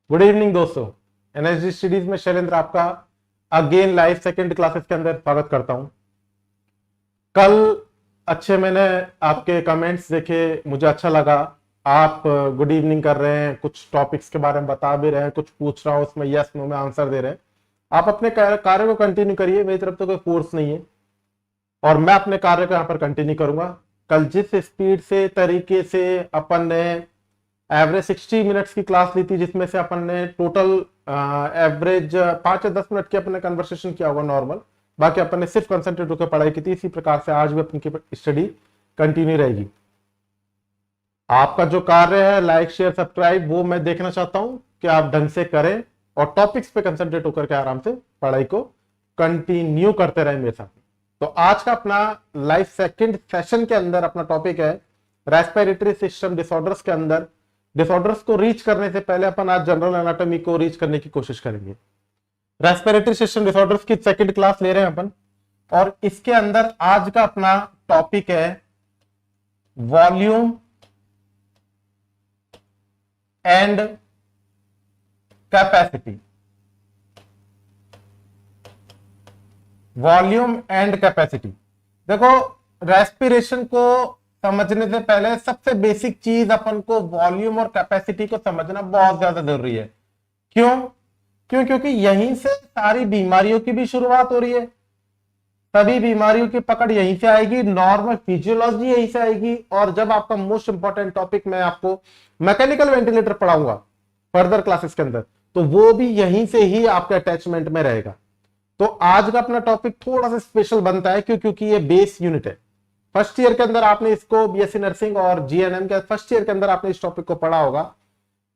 Good evening दोस्तों। Energy studies में शैलेंद्र आपका अगेन लाइव सेकंड क्लासेस के अंदर स्वागत करता हूं। कल अच्छे मैंने आपके कमेंट्स देखे, मुझे अच्छा लगा। आप गुड इवनिंग कर रहे हैं, कुछ टॉपिक्स के बारे में बता भी रहे हैं, कुछ पूछ रहा हूं उसमें यस नो में आंसर दे रहे हैं। आप अपने कार्य को कंटिन्यू करिए, मेरी तरफ से कोई फोर्स नहीं है और मैं अपने कार्य को यहाँ पर कंटिन्यू करूंगा। कल जिस स्पीड से तरीके से अपन ने एवरेज 60 मिनट्स की क्लास ली थी, जिसमें से अपन ने टोटल एवरेज 5 या 10 मिनट की अपने कन्वर्सेशन किया होगा नॉर्मल, बाकी अपन ने सिर्फ कंसंट्रेट होकर पढ़ाई की थी। इसी प्रकार से आज भी अपन की स्टडी कंटिन्यू रहेगी। आपका जो कार्य है लाइक शेयर सब्सक्राइब, वो मैं देखना चाहता हूं कि आप ढंग से करें और टॉपिक्स पे कंसंट्रेट होकर के आराम से पढ़ाई को कंटिन्यू करते रहें मेरे साथ। तो आज का अपना लाइव सेकंड सेशन के अंदर अपना टॉपिक है रेस्पिरेटरी सिस्टम डिसऑर्डर्स के अंदर। डिसऑर्डर्स को रीच करने से पहले अपन आज जनरल एनाटॉमी को रीच करने की कोशिश करेंगे। रेस्पिरेटरी सिस्टम डिसऑर्डर्स की सेकंड क्लास ले रहे हैं अपन और इसके अंदर आज का अपना टॉपिक है volume and capacity. Volume and capacity. देखो, रेस्पिरेशन को समझने से पहले सबसे बेसिक चीज अपन को वॉल्यूम और कैपेसिटी को समझना बहुत ज्यादा जरूरी है। क्योंकि यहीं से सारी बीमारियों की भी शुरुआत हो रही है। सभी बीमारियों की पकड़ यहीं से आएगी, नॉर्मल फिजियोलॉजी यहीं से आएगी। और जब आपका मोस्ट इंपॉर्टेंट टॉपिक मैं आपको मैकेनिकल वेंटिलेटर पढ़ाऊंगा फर्दर क्लासेस के अंदर, तो वो भी यहीं से ही आपके अटैचमेंट में रहेगा। तो आज का अपना टॉपिक थोड़ा सा स्पेशल बनता है क्योंकि ये बेस यूनिट है। फर्स्ट ईयर के अंदर आपने इसको बीएससी नर्सिंग और जीएनएम के फर्स्ट ईयर के अंदर आपने इस टॉपिक को पढ़ा होगा।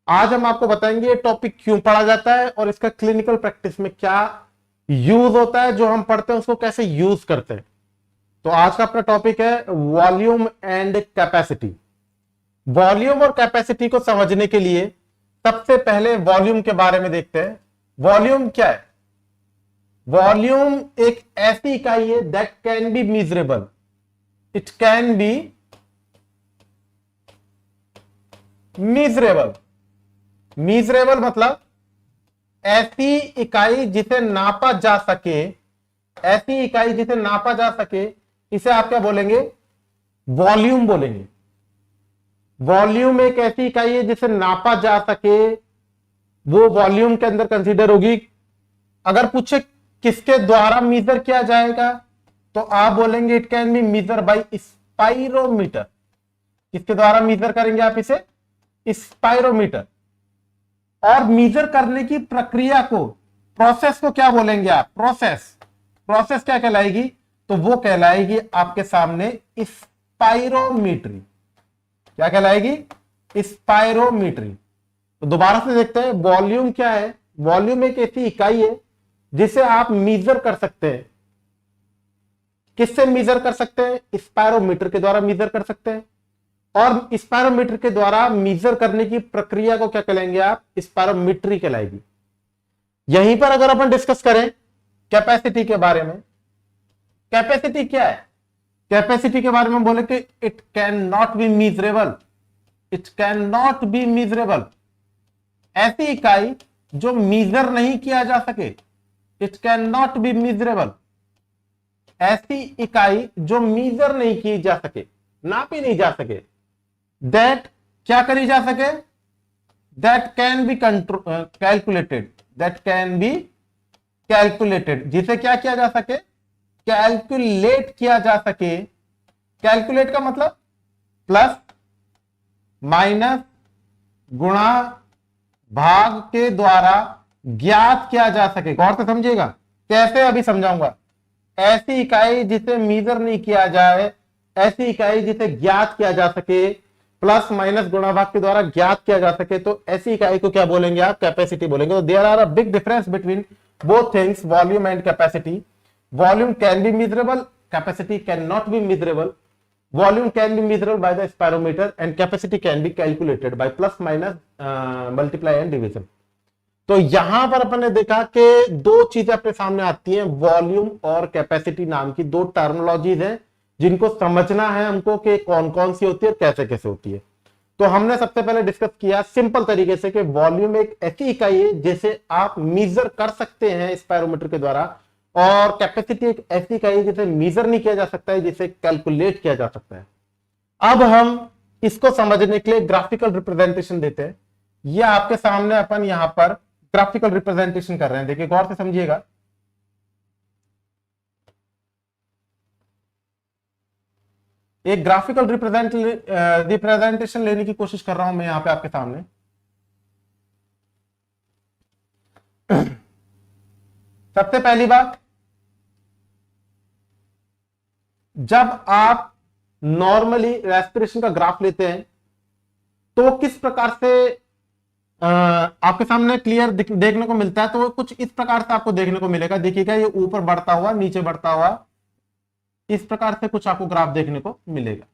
आज हम आपको बताएंगे ये टॉपिक क्यों पढ़ा जाता है और इसका क्लिनिकल प्रैक्टिस में क्या यूज होता है, जो हम पढ़ते हैं उसको कैसे यूज करते हैं। तो आज का अपना टॉपिक है वॉल्यूम एंड कैपेसिटी। वॉल्यूम और कैपेसिटी को समझने के लिए सबसे पहले वॉल्यूम के बारे में देखते हैं। वॉल्यूम क्या है? वॉल्यूम एक ऐसी इकाई है that can be measurable. It can B measurable. Measurable मतलब ऐसी इकाई जिसे नापा जा सके। ऐसी इकाई जिसे नापा जा सके, इसे आप क्या बोलेंगे? वॉल्यूम बोलेंगे। वॉल्यूम एक ऐसी इकाई है जिसे नापा जा सके, वो वॉल्यूम के अंदर कंसीडर होगी। अगर पूछे किसके द्वारा मीजर किया जाएगा, तो आप बोलेंगे it can be measure by spirometer. किसके द्वारा मीजर करेंगे आप इसे? स्पाइरोमीटर। और मीजर करने की प्रक्रिया को, प्रोसेस को क्या बोलेंगे आप? प्रोसेस क्या कहलाएगी? तो वो कहलाएगी आपके सामने स्पाइरोमीट्री। क्या कहलाएगी? स्पाइरोमीट्री। तो दोबारा से देखते हैं, वॉल्यूम क्या है? वॉल्यूम एक ऐसी इकाई है जिसे आप मीजर कर सकते हैं। किससे मीजर कर सकते हैं? स्पाइरोमीटर के द्वारा मीजर कर सकते हैं। और स्पाइरोमीटर के द्वारा मीजर करने की प्रक्रिया को क्या कहलाएंगे आप? स्पाइरोमीट्री कहलाएगी। यहीं पर अगर अपन डिस्कस करें कैपेसिटी के बारे में, कैपेसिटी क्या है? कैपेसिटी के बारे में बोले कि it can not B measurable. It can not B measurable. ऐसी इकाई जो मीजर नहीं किया जा सके। It can not B measurable. ऐसी इकाई जो मीजर नहीं की जा सके, नापी नहीं जा सके। दैट क्या करी जा सके? That can be calculated. That can be calculated. जिसे क्या किया जा सके? कैलकुलेट किया जा सके। कैलकुलेट का मतलब प्लस माइनस गुणा भाग के द्वारा ज्ञात किया जा सके। गौर से समझिएगा, कैसे अभी समझाऊंगा। ऐसी इकाई जिसे मीजर नहीं किया जाए, ऐसी इकाई जिसे ज्ञात किया जा सके, प्लस माइनस गुणा भाग के द्वारा ज्ञात किया जा सके, तो ऐसी इकाई को क्या बोलेंगे आप? कैपेसिटी बोलेंगे। तो there are a big difference between both things, volume and capacity. Volume can be measurable, capacity cannot be measurable. Volume can be measurable by the spirometer and capacity can be calculated by plus minus multiply and division. तो यहां पर अपन ने देखा कि दो चीजें अपने सामने आती हैं, वॉल्यूम और कैपेसिटी नाम की दो टर्मिनोलॉजीज हैं जिनको समझना है हमको कि कौन कौन सी होती है और कैसे कैसे होती है। तो हमने सबसे पहले डिस्कस किया सिंपल तरीके से कि वॉल्यूम एक ऐसी इकाई है जिसे आप मीजर कर सकते हैं स्पायरोमीटर के द्वारा, और कैपेसिटी एक ऐसी इकाई है जिसे मीजर नहीं किया जा सकता है, जिसे कैलकुलेट किया जा सकता है। अब हम इसको समझने के लिए ग्राफिकल रिप्रेजेंटेशन देते हैं। ये आपके सामने अपन यहां पर ग्राफिकल रिप्रेजेंटेशन कर रहे हैं, देखिए गौर से समझिएगा। एक ग्राफिकल रिप्रेजेंटेशन लेने की कोशिश कर रहा हूं मैं यहां पे आपके सामने। सबसे पहली बात, जब आप नॉर्मली रेस्पिरेशन का ग्राफ लेते हैं तो किस प्रकार से आपके सामने क्लियर देखने को मिलता है, तो वो कुछ इस प्रकार से आपको देखने को मिलेगा। देखिएगा ये ऊपर बढ़ता हुआ, नीचे बढ़ता हुआ, इस प्रकार से कुछ आपको ग्राफ देखने को मिलेगा।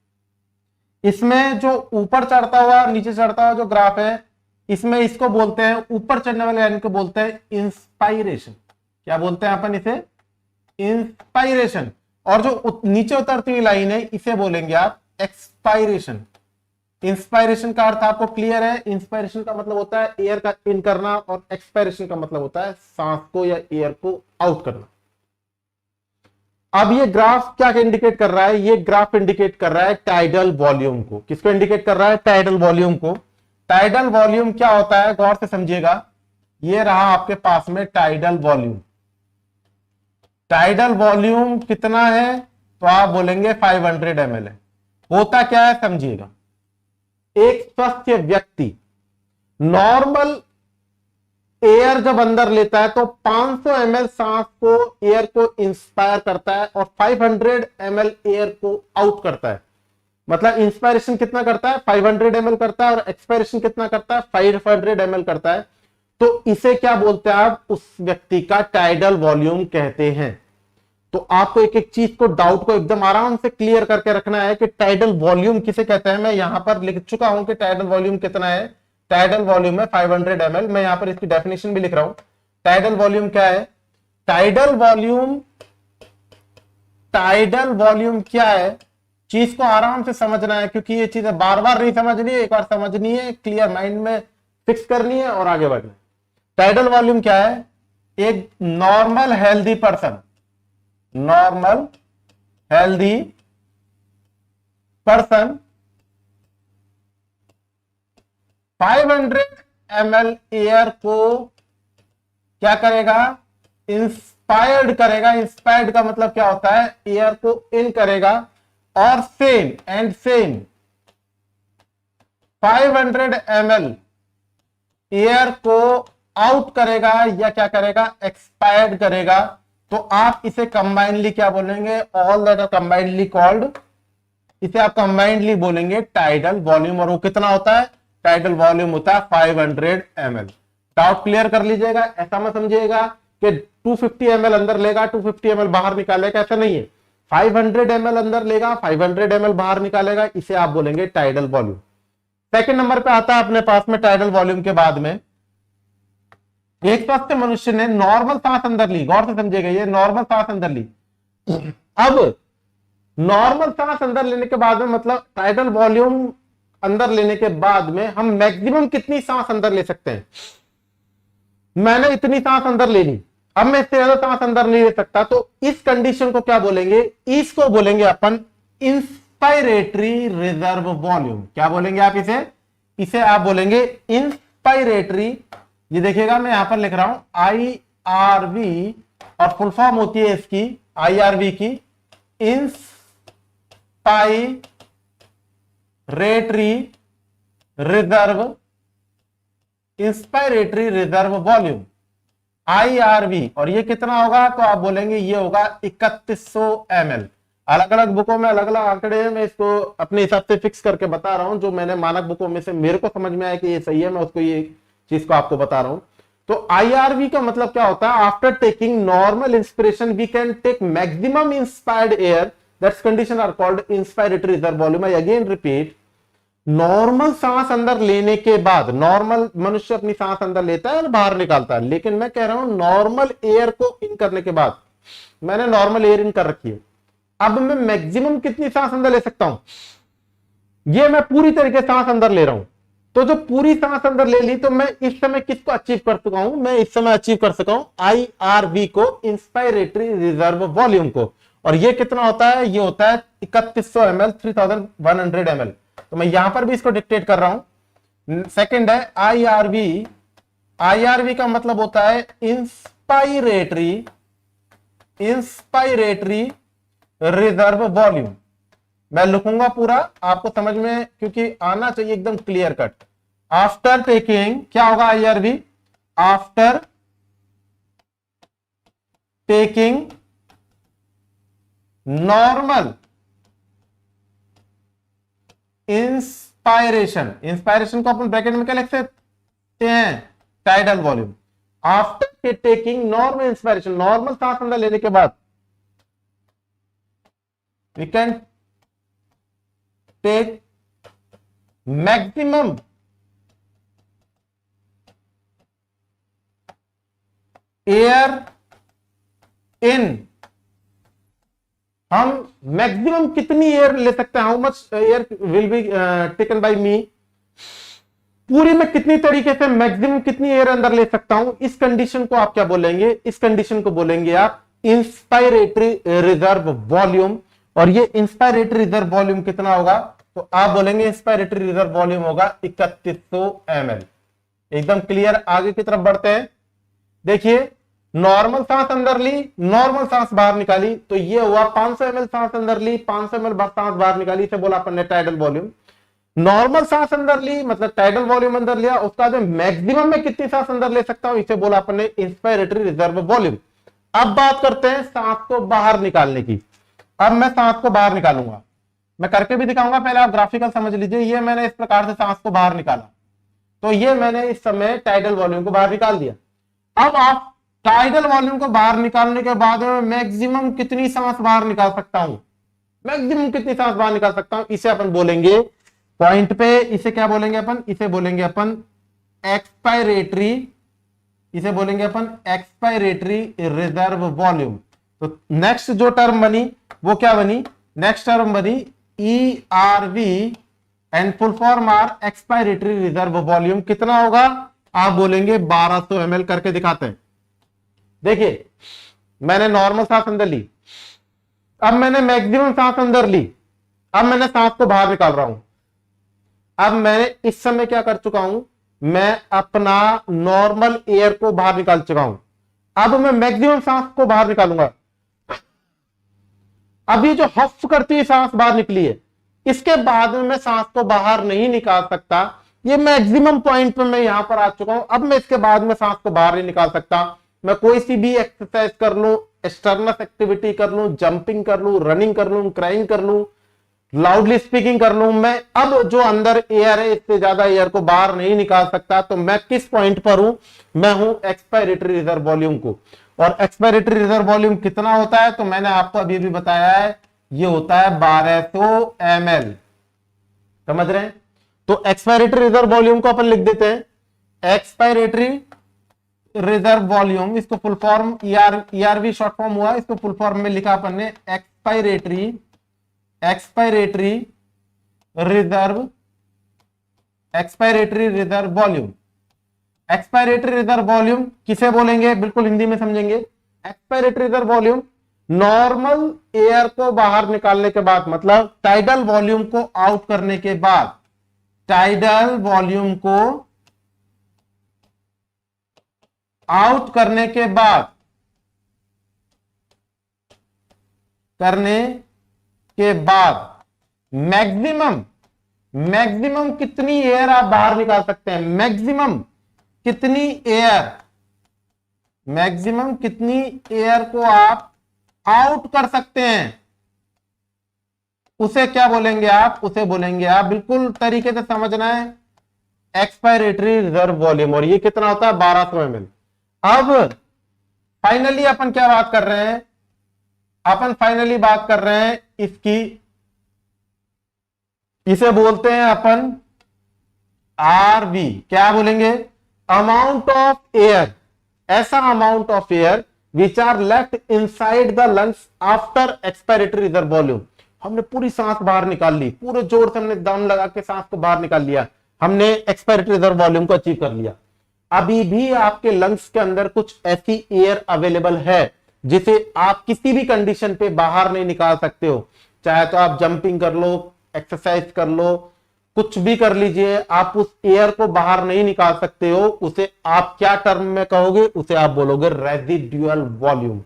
इसमें जो ऊपर चढ़ता हुआ नीचे चढ़ता हुआ जो ग्राफ है, इसमें इसको बोलते हैं, ऊपर चढ़ने वाले लाइन को बोलते हैं इंस्पायरेशन। क्या बोलते हैं अपन इसे? इंस्पायरेशन। और जो नीचे उतरती हुई लाइन है इसे बोलेंगे आप एक्सपायरेशन। इंस्पायरेशन का अर्थ आपको क्लियर है? इंस्पायरेशन का मतलब होता है एयर का इन करना, और एक्सपायरेशन का मतलब होता है सांस को या एयर को आउट करना। अब ये ग्राफ क्या इंडिकेट कर रहा है? ये ग्राफ इंडिकेट कर रहा है टाइडल वॉल्यूम को। किसको इंडिकेट कर रहा है? टाइडल वॉल्यूम को। टाइडल वॉल्यूम क्या होता है, गौर से समझिएगा। ये रहा आपके पास में टाइडल वॉल्यूम। टाइडल वॉल्यूम कितना है? तो आप बोलेंगे 500 ml है। होता क्या है समझिएगा। एक स्वस्थ व्यक्ति नॉर्मल एयर जब अंदर लेता है तो 500 ml सांस को, एयर को इंस्पायर करता है, और 500 ml एयर को आउट करता है। मतलब इंस्पायरेशन कितना करता है? 500 ml करता है, और एक्सपायरेशन कितना करता है? 500 ml करता है। तो इसे क्या बोलते हैं आप? उस व्यक्ति का टाइडल वॉल्यूम कहते हैं। तो आपको एक एक चीज को, डाउट को एकदम आराम से क्लियर करके रखना है कि टाइडल वॉल्यूम किसे कहते हैं। मैं यहां पर लिख चुका हूं कि टाइडल वॉल्यूम कितना है। टाइडल वॉल्यूम है 500 ml। मैं यहां पर इसकी डेफिनेशन भी लिख रहा हूं। टाइडल वॉल्यूम क्या है? टाइडल वॉल्यूम क्या है, चीज को आराम से समझना है, क्योंकि ये चीजें बार बार नहीं समझनी है, एक बार समझनी है, क्लियर माइंड में फिक्स करनी है और आगे बढ़ना है। टाइडल वॉल्यूम क्या है? एक normal healthy person 500 ml air को क्या करेगा? इंस्पायर्ड करेगा। इंस्पायर्ड का मतलब क्या होता है? एयर को इन करेगा, और सेम 500 ml एयर को आउट करेगा, या क्या करेगा? एक्सपायर्ड करेगा। तो आप इसे कंबाइनली क्या बोलेंगे? All that are combinely called, इसे आप कंबाइनली बोलेंगे टाइडल वॉल्यूम। और वो कितना होता है? टाइडल वॉल्यूम होता है 500 ml। डाउट क्लियर कर लीजिएगा। ऐसा मत समझिएगा कि 250 ml अंदर लेगा, 250 ml बाहर निकालेगा, ऐसा नहीं है। 500 ml अंदर लेगा, 500 ml बाहर निकालेगा, इसे आप बोलेंगे टाइडल वॉल्यूम। सेकंड नंबर पे आता है अपने पास में टाइडल वॉल्यूम के बाद में, एक स्वस्थ मनुष्य ने नॉर्मल सांस अंदर ली। गौर से समझिएगा, ये नॉर्मल सांस अंदर ली। अब नॉर्मल सांस अंदर लेने के बाद में, मतलब टाइडल वॉल्यूम अंदर लेने के बाद में हम मैक्सिमम कितनी सांस अंदर ले सकते हैं? मैंने इतनी सांस अंदर ले ली, अब मैं इससे ज्यादा सांस अंदर नहीं ले सकता। तो इस कंडीशन को क्या बोलेंगे? इसको बोलेंगे अपन इंस्पायरेटरी रिजर्व वॉल्यूम। क्या बोलेंगे आप इसे? इसे आप बोलेंगे इंस्पायरेटरी। ये देखिएगा मैं यहां पर लिख रहा हूं IRV, और फुल फॉर्म होती है इसकी IRV की, इंस्पायरेटरी रिजर्व वॉल्यूम IRV। और ये कितना होगा? तो आप बोलेंगे ये होगा 3100 ml। अलग अलग बुकों में अलग अलग आंकड़े हैं, मैं इसको अपने हिसाब से फिक्स करके बता रहा हूं। जो मैंने मानक बुकों में से मेरे को समझ में आया कि ये सही है, मैं उसको ये चीज को आपको बता रहा हूं। तो IRV का मतलब क्या होता है? After taking normal inspiration we can take maximum inspired air, that's condition are called inspiratory reserve volume. I again repeat, normal सांस अंदर लेने के बाद, नॉर्मल मनुष्य अपनी सांस अंदर लेता है और बाहर निकालता है, लेकिन मैं कह रहा हूं नॉर्मल एयर को इन करने के बाद, मैंने नॉर्मल एयर इन कर रखी है, अब मैं मैक्सिमम कितनी सांस अंदर ले सकता हूं? ये मैं पूरी तरीके से सांस अंदर ले रहा हूं, तो जो पूरी सांस अंदर ले ली, तो मैं इस समय किसको अचीव कर चुका हूं, मैं इस समय अचीव कर सका हूं IRV को, इंस्पायरेटरी रिजर्व वॉल्यूम को। और ये कितना होता है, ये होता है 3100 ml, 3100 ml। तो मैं यहां पर भी इसको डिक्टेट कर रहा हूं। सेकंड है IRV। IRV का मतलब होता है इंस्पायरेटरी रिजर्व वॉल्यूम। मैं लिखूंगा पूरा, आपको समझ में क्योंकि आना चाहिए एकदम क्लियर कट। आफ्टर टेकिंग, क्या होगा IRV, after taking normal inspiration को अपन ब्रैकेट में क्या लिख सकते हैं, tidal volume. After taking normal inspiration, normal सांस अंदर लेने के बाद we can take maximum air in, हम मैक्सिमम कितनी एयर ले सकते हैं, how much air will be taken by me, पूरी में कितनी तरीके से मैक्सिमम कितनी एयर अंदर ले सकता हूं, इस कंडीशन को आप क्या बोलेंगे, इस कंडीशन को बोलेंगे आप इंस्पायरेटरी रिजर्व वॉल्यूम। और ये इंस्पायरेटरी रिजर्व वॉल्यूम कितना होगा, तो आप बोलेंगे इंस्पायरेटरी रिजर्व वॉल्यूम होगा 3100 ml। एकदम क्लियर। आगे की तरफ बढ़ते हैं। देखिए, नॉर्मल सांस अंदर ली, नॉर्मल सांस बाहर निकाली, तो ये हुआ 500 ml सांस अंदर ली, 500 ml सांस बाहर निकाली, इसे बोला अपन ने टाइडल वॉल्यूम। नॉर्मल सांस अंदर ली मतलब टाइडल वॉल्यूम अंदर लिया, उसका जो मैक्सिमम में कितनी सांस अंदर ले सकता हूं, इसे बोला अपन ने इंस्पायरेटरी रिजर्व वॉल्यूम। अब बात करते हैं सांस को बाहर निकालने की। अब मैं सांस को बाहर निकालूंगा, मैं करके भी दिखाऊंगा, पहले आप ग्राफिकल समझ लीजिए। ये मैंने इस प्रकार से सांस को बाहर निकाला, तो ये मैंने इस समय टाइडल वॉल्यूम को बाहर निकाल दिया। अब आप टाइडल वॉल्यूम को बाहर निकालने के बाद मैक्सिमम कितनी सांस बाहर निकाल सकता हूं, मैक्सिमम कितनी सांस बाहर निकाल सकता हूं, इसे अपन बोलेंगे पॉइंट पे, इसे क्या बोलेंगे अपन, इसे बोलेंगे अपन एक्सपायरेटरी, इसे बोलेंगे अपन एक्सपायरेटरी रिजर्व वॉल्यूम। तो नेक्स्ट जो टर्म बनी वो क्या बनी, नेक्स्ट टर्म बनी ERV and full form are expiratory reserve volume. कितना होगा, आप बोलेंगे 1200 ml। करके दिखाते हैं। देखिए, मैंने नॉर्मल सांस अंदर ली, अब मैंने मैक्सिमम सांस अंदर ली, अब मैंने सांस को बाहर निकाल रहा हूं। अब मैंने इस समय क्या कर चुका हूं, मैं अपना नॉर्मल एयर को बाहर निकाल चुका हूं। अब मैं मैक्सिमम सांस को बाहर निकालूंगा। अब ये जो हफ करती हुई सांस बाहर निकली है, इसके बाद में मैं सांस को बाहर नहीं निकाल सकता। ये मैक्सिमम पॉइंट पे मैं यहां पर आ चुका हूं। अब मैं इसके बाद में सांस को बाहर नहीं निकाल सकता। मैं कोई सी भी एक्सरसाइज कर लूं, एक्सटर्नल एक्टिविटी कर लूं, जंपिंग कर लूं, रनिंग कर लूं, क्राइंग कर लूं, लाउडली स्पीकिंग कर लूं, मैं अब जो अंदर एयर है इससे ज्यादा एयर को बाहर नहीं निकाल सकता। तो मैं किस पॉइंट पर हूं, मैं हूं एक्सपायरेटरी रिजर्व वॉल्यूम को। और एक्सपायरेटरी रिजर्व वॉल्यूम कितना होता है, तो मैंने आपको अभी भी बताया है, ये होता है 1200 ml। समझ रहे हैं। तो एक्सपायरेटरी रिजर्व वॉल्यूम को अपन लिख देते हैं एक्सपायरेटरी रिजर्व वॉल्यूम, इसको full form ERV short form हुआ, इसको फुल फॉर्म में लिखा अपन ने expiratory reserve volume. Expiratory reserve volume किसे बोलेंगे, बिल्कुल हिंदी में समझेंगे। Expiratory reserve volume normal air को बाहर निकालने के बाद, मतलब टाइडल वॉल्यूम को आउट करने के बाद, टाइडल वॉल्यूम को आउट करने के बाद, मैक्सिमम कितनी एयर आप बाहर निकाल सकते हैं, मैक्सिमम कितनी एयर को आप आउट कर सकते हैं, उसे क्या बोलेंगे आप, उसे बोलेंगे आप, बिल्कुल तरीके से समझना है, एक्सपायरेटरी रिजर्व वॉल्यूम। और ये कितना होता है, 1200 ml। अब फाइनली अपन क्या बात कर रहे हैं, अपन फाइनली बात कर रहे हैं इसकी, इसे बोलते हैं अपन RV। क्या बोलेंगे, अमाउंट ऑफ एयर, ऐसा amount of air which are left inside the lungs after expiratory reserve volume. हमने पूरी सांस बाहर निकाल ली, पूरे जोर से हमने दम लगा के सांस को बाहर निकाल लिया, हमने एक्सपायरेटरी रिजर्व वॉल्यूम को अचीव कर लिया। अभी भी आपके लंग्स के अंदर कुछ ऐसी एयर अवेलेबल है जिसे आप किसी भी कंडीशन पे बाहर नहीं निकाल सकते हो। चाहे तो आप जंपिंग कर लो, एक्सरसाइज कर लो, कुछ भी कर लीजिए, आप उस एयर को बाहर नहीं निकाल सकते हो। उसे आप क्या टर्म में कहोगे? उसे आप बोलोगे रेजिडुअल वॉल्यूम।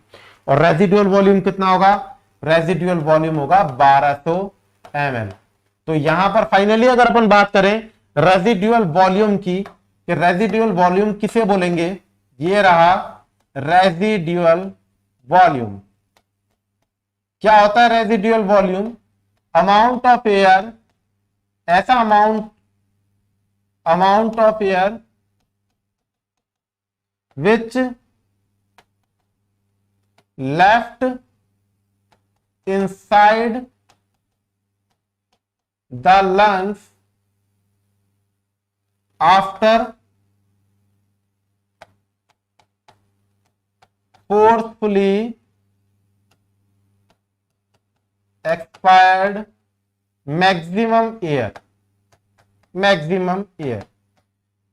और रेजिडुअल वॉल्यूम कितना होगा? रेजिडुअल वॉल्यूम होगा 1200 ml। तो यहां पर फाइनली अगर अपन बात करें रेजिडुअल वॉल्यूम की, कि रेजिडुअल वॉल्यूम किसे बोलेंगे? ये रहा रेजिडुअल वॉल्यूम। क्या होता है residual volume? Amount of air, ऐसा amount of air which left inside the lungs after forcefully expired maximum air.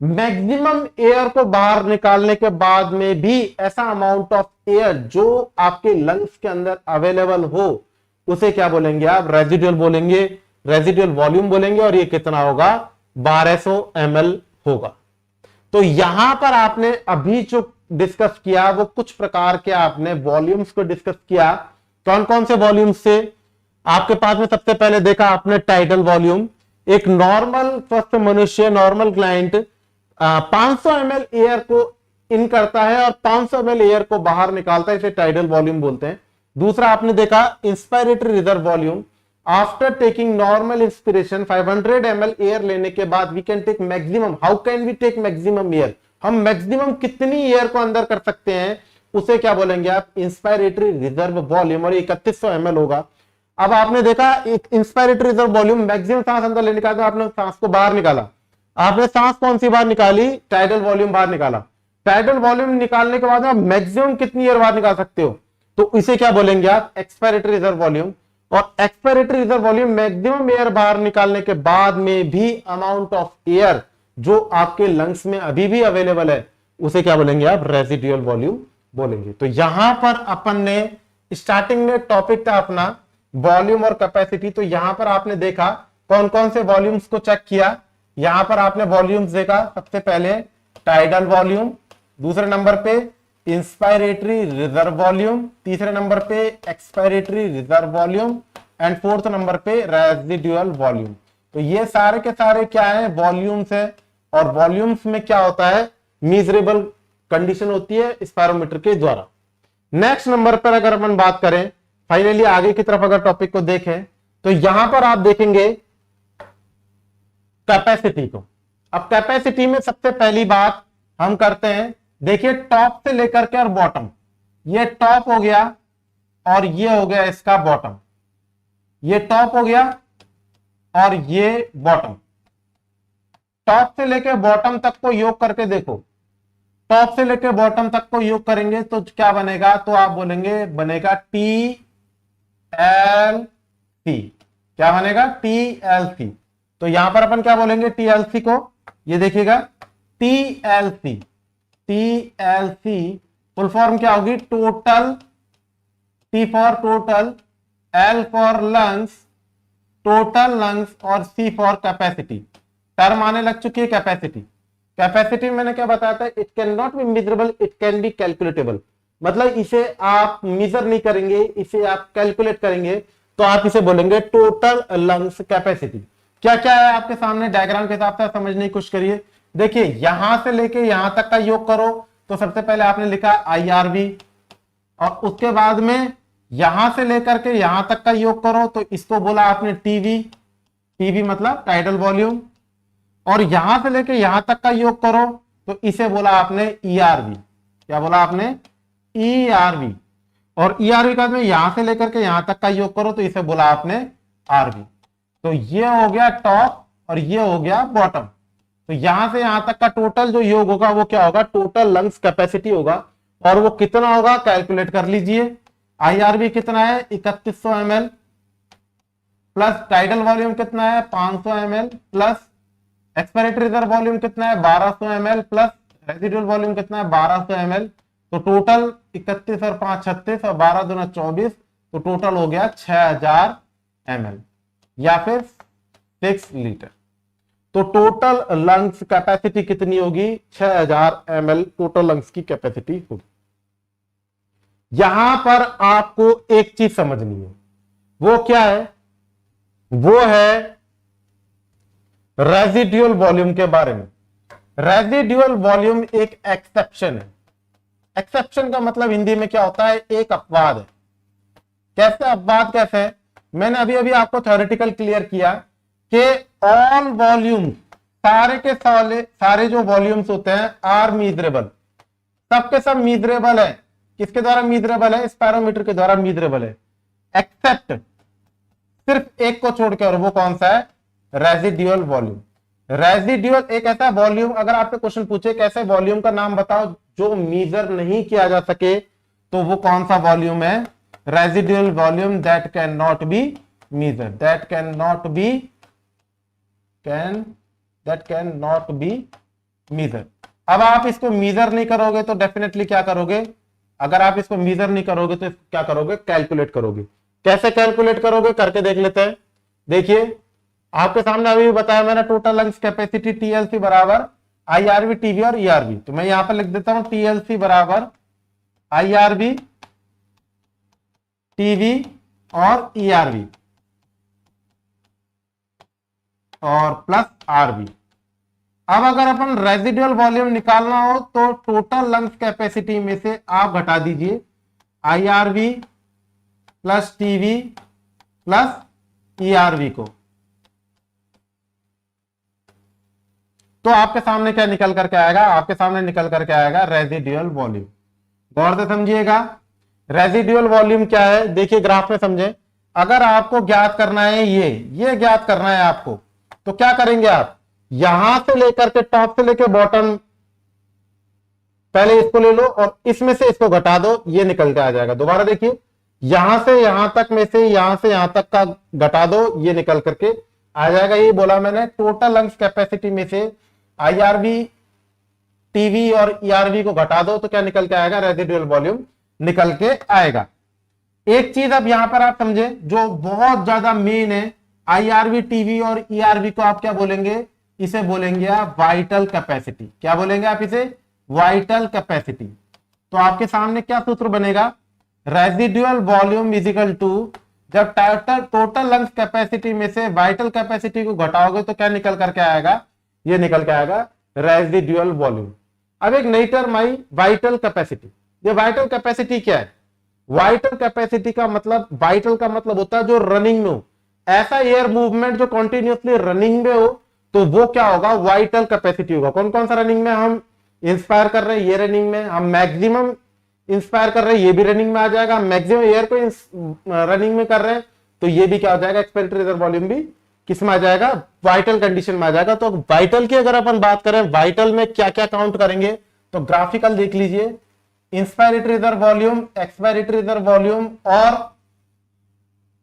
Maximum air को बाहर निकालने के बाद में भी ऐसा अमाउंट ऑफ एयर जो आपके लंग्स के अंदर अवेलेबल हो, उसे क्या बोलेंगे आप? रेजिडुअल बोलेंगे, रेजिडुअल वॉल्यूम बोलेंगे। और ये कितना होगा? 1200 ml होगा। तो यहां पर आपने अभी जो डिस्कस किया वो कुछ प्रकार के आपने वॉल्यूम्स को डिस्कस किया। कौन कौन से वॉल्यूम्स से? आपके पास में सबसे पहले देखा आपने टाइडल वॉल्यूम। एक नॉर्मल स्वस्थ मनुष्य, नॉर्मल क्लाइंट 500 ml एयर को इन करता है और 500 ml एयर को बाहर निकालता है, इसे टाइडल वॉल्यूम बोलते हैं। दूसरा आपने देखा inspiratory reserve volume. After taking normal inspiration 500 ml air लेने के बाद we can take maximum. How can we take maximum air? हम मैक्सिमम कितनी एयर को अंदर कर सकते हैं, उसे क्या बोलेंगे आप? Inspiratory reserve volume. और 3100 ml होगा। अब आपने देखा एक इंस्पायरेटरी रिजर्व वॉल्यूम, मैक्सिमम सांस अंदर लेने का, आपने सांस को बाहर निकाला। आपने सांस कौन सी बाहर निकाली? टाइडल वॉल्यूम बाहर निकाला। टाइडल वॉल्यूम निकालने के बाद आप मैक्सिमम कितनी एयर बाहर निकाल सकते हो, तो इसे क्या बोलेंगे आप? Expiratory reserve volume. और expiratory reserve volume maximum air बाहर निकालने के बाद में भी अमाउंट ऑफ एयर जो आपके लंग्स में अभी भी अवेलेबल है, उसे क्या बोलेंगे आप? रेजिडुअल वॉल्यूम बोलेंगे। तो यहां पर अपन ने स्टार्टिंग में टॉपिक था अपना वॉल्यूम और कैपेसिटी। तो यहां पर आपने देखा कौन कौन से वॉल्यूम्स को चेक किया। यहां पर आपने वॉल्यूम्स देखा, सबसे पहले टाइडल वॉल्यूम, दूसरे नंबर पे इंस्पायरेटरी रिजर्व वॉल्यूम, तीसरे नंबर पे expiratory reserve volume and fourth number पे रेजिडुअल वॉल्यूम। तो ये सारे के सारे क्या है? वॉल्यूम्स है। और वॉल्यूम्स में क्या होता है? मीजरेबल कंडीशन होती है स्पायरोमीटर के द्वारा। नेक्स्ट नंबर पर अगर अपन बात करें, फाइनली आगे की तरफ अगर टॉपिक को देखें, तो यहां पर आप देखेंगे कैपेसिटी को। अब कैपेसिटी में सबसे पहली बात हम करते हैं, देखिए टॉप से लेकर के और बॉटम, ये टॉप हो गया और ये हो गया इसका बॉटम। ये टॉप हो गया और ये बॉटम। टॉप से लेकर बॉटम तक को योग करके देखो, टॉप से लेकर बॉटम तक को योग करेंगे तो क्या बनेगा? तो आप बोलेंगे बनेगा TLC। क्या बनेगा? TLC। तो यहां पर अपन क्या बोलेंगे TLC को? ये देखिएगा TLC। फुल फॉर्म क्या होगी? Total, T for total, L for lungs, total lungs और C फॉर कैपेसिटी। टर्म आने लग चुकी है कैपेसिटी। कैपेसिटी मैंने क्या बताया था? It can not be measurable, it can be calculatable. मतलब इसे आप मेजर नहीं करेंगे, इसे आप कैलकुलेट करेंगे, तो आप इसे बोलेंगे टोटल लंग्स कैपेसिटी। क्या क्या है आपके सामने डायग्राम के हिसाब से समझने की कोशिश करिए। देखिए यहां से लेके यहां तक का योग करो तो सबसे पहले आपने लिखा IRV, और उसके बाद में यहां से लेकर के यहां तक का योग करो तो इसको बोला आपने TV मतलब टाइडल वॉल्यूम, और यहां से लेके यहां तक का योग करो तो इसे बोला आपने ERV। क्या बोला आपने? ERV। और ERV का में यहां से लेकर के यहां तक का योग करो तो इसे बोला आपने RV। तो ये हो गया टॉप और ये हो गया बॉटम। तो यहां से यहां तक का टोटल जो योग होगा वो क्या होगा? टोटल लंग्स कैपेसिटी होगा। और वो कितना होगा? कैलकुलेट कर लीजिए। IRV कितना है? 3100 ml। प्लस टाइडल वॉल्यूम कितना है 500 ml plus expiratory reserve volume कितना है 1200 ml प्लस रेजिडुअल वॉल्यूम कितना है 1200 ml। तो टोटल 31 और 5 36 और 12 दूना 24, तो टोटल हो गया 6000 ml या फिर 6 लीटर। तो टोटल लंग्स कैपेसिटी कितनी होगी 6000 ml टोटल लंग्स की कैपेसिटी होगी। यहां पर आपको एक चीज समझनी है, वो क्या है, वो है रेजिडुअल वॉल्यूम के बारे में। रेजिडुअल वॉल्यूम एक एक्सेप्शन है। एक्सेप्शन का मतलब हिंदी में क्या होता है, एक अपवाद है। कैसे अपवाद कैसे है, मैंने अभी अभी आपको थ्योरेटिकल क्लियर किया कि ऑल वॉल्यूम, सारे के सारे जो वॉल्यूम्स होते हैं आर मीजरेबल, सबके सब मीजरेबल है। किसके द्वारा मीजरेबल है, स्पैरोमीटर के द्वारा मीजरेबल है, एक्सेप्ट सिर्फ एक को छोड़कर, और वो कौन सा है, रेजिडुअल वॉल्यूम। रेजिडुअल एक ऐसा वॉल्यूम, अगर आपसे क्वेश्चन पूछे कैसे वॉल्यूम का नाम बताओ जो मीजर नहीं किया जा सके, तो वो कौन सा वॉल्यूम है, residual volume that can not be measure, that can not be measure. अब आप इसको मीजर नहीं करोगे तो डेफिनेटली क्या करोगे, अगर आप इसको मीजर नहीं करोगे तो क्या करोगे, कैलकुलेट करोगे। कैसे कैलकुलेट करोगे, करके देख लेते हैं। देखिए आपके सामने अभी बताया मैंने, टोटल लंग्स कैपेसिटी टीएलसी बराबर आईआरबी, टीवी और ईआरबी। तो मैं यहां पर लिख देता हूं टीएलसी बराबर आईआरबी, टीवी और ईआरबी और प्लस आरबी। अब अगर अपन रेजिडुअल वॉल्यूम निकालना हो तो टोटल लंग्स कैपेसिटी में से आप घटा दीजिए IRB plus TV plus ERB को, तो आपके सामने क्या निकल करके आएगा, आपके सामने निकल करके आएगा रेजिडुअल वॉल्यूम। गौर से समझिएगा, रेजिडुअल वॉल्यूम क्या है, देखिए ग्राफ में समझे। अगर आपको ज्ञात करना है ये ज्ञात करना है आपको, तो क्या करेंगे आप, यहां से लेकर के टॉप से लेकर बॉटम, पहले इसको ले लो और इसमें से इसको घटा दो, ये निकल के आ जाएगा। दोबारा देखिए, यहां से यहां तक में से यहां से यहां तक का घटा दो, ये निकल करके आ जाएगा। ये बोला मैंने, टोटल लंग्स कैपेसिटी में से आईआरबी, टीवी और ईआरबी को घटा दो तो क्या निकल के आएगा, रेजिडुअल वॉल्यूम निकल के आएगा। एक चीज अब यहां पर आप समझे जो बहुत ज्यादा मेन है, आईआरबी, टीवी और ईआरबी को आप क्या बोलेंगे, इसे बोलेंगे आप वाइटल कैपेसिटी। क्या बोलेंगे आप इसे, वाइटल कैपेसिटी। तो आपके सामने क्या सूत्र बनेगा, रेजिडुअल वॉल्यूम इजिकल टू, जब टोटल लंग्स कैपेसिटी में से वाइटल कैपेसिटी को घटाओगे तो क्या निकल करके आएगा, ये निकल के आएगा रेजिडुअल वॉल्यूम। अब एक नई टर्म आई, वाइटल कैपेसिटी। ये वाइटल कैपेसिटी क्या है, वाइटल कैपेसिटी का मतलब, वाइटल का मतलब होता है जो रनिंग में हो, ऐसा एयर मूवमेंट जो कंटिन्यूअसली रनिंग में हो, तो वो क्या होगा, वाइटल कैपेसिटी होगा। कौन कौन सा रनिंग में, हम इंस्पायर कर रहे हैं ये रनिंग में, हम मैक्सिमम इंस्पायर कर रहे हैं ये भी रनिंग में आ जाएगा, मैक्सिमम एयर को रनिंग में कर रहे हैं तो ये भी क्या हो जाएगा, एक्सपेक्टेड रिजर्व वॉल्यूम भी किस में आ जाएगा, वाइटल कंडीशन में आ जाएगा। तो वाइटल की अगर अपन बात करें, वाइटल में क्या क्या काउंट करेंगे, तो ग्राफिकल देख लीजिए, inspiratory reserve volume, expiratory reserve volume और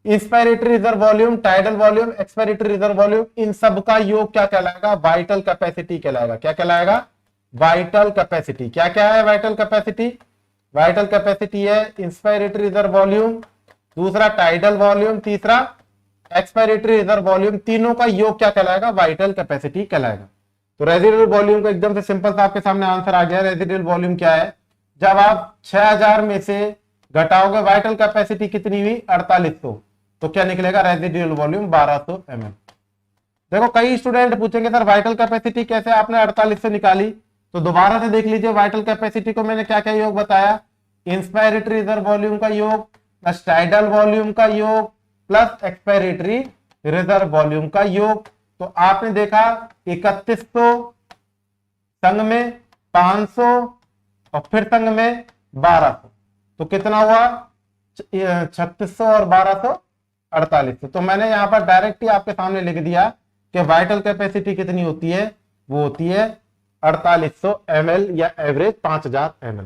inspiratory reserve volume, tidal volume, expiratory reserve volume, इन सब का योग क्या कहलाएगा, वाइटल कैपेसिटी कहलाएगा। क्या कहलाएगा, वाइटल कैपेसिटी। क्या क्या है वाइटल कैपेसिटी, वाइटल कैपेसिटी है इंस्पायरेटरी रिजर्व वॉल्यूम, दूसरा टाइडल वॉल्यूम, तीसरा एक्सपायरेटरी रिजर्व वॉल्यूम, तीनों का योग क्या कहलाएगा, वाइटल कैपेसिटी कहलाएगा। तो रेजिडुअल वॉल्यूम का एकदम से सिंपल सा आपके सामने आंसर आ गया। रेजिडुअल वॉल्यूम क्या है, जब आप 6000 में से घटाओगे वाइटल कैपेसिटी कितनी हुई 4800, तो क्या निकलेगा, रेजिडुअल वॉल्यूम 1200 ml। देखो कई स्टूडेंट पूछेंगे सर वाइटल कैपेसिटी कैसे आपने 4800 निकाली, तो दोबारा से देख लीजिए, वाइटल कैपेसिटी को मैंने क्या क्या योग बताया, इंस्पायरेटरी रिजर्व वॉल्यूम का योग प्लस टाइडल वॉल्यूम का योग प्लस एक्सपायरेटरी रिजर्व वॉल्यूम का योग। तो आपने देखा 3100 संग में 500 और फिर संग में 1200, तो कितना हुआ 3600 और 1200 4800। तो मैंने यहां पर डायरेक्ट ही आपके सामने लिख दिया कि वाइटल कैपेसिटी कितनी होती है, वो होती है 4800 ml या एवरेज 5000 ml।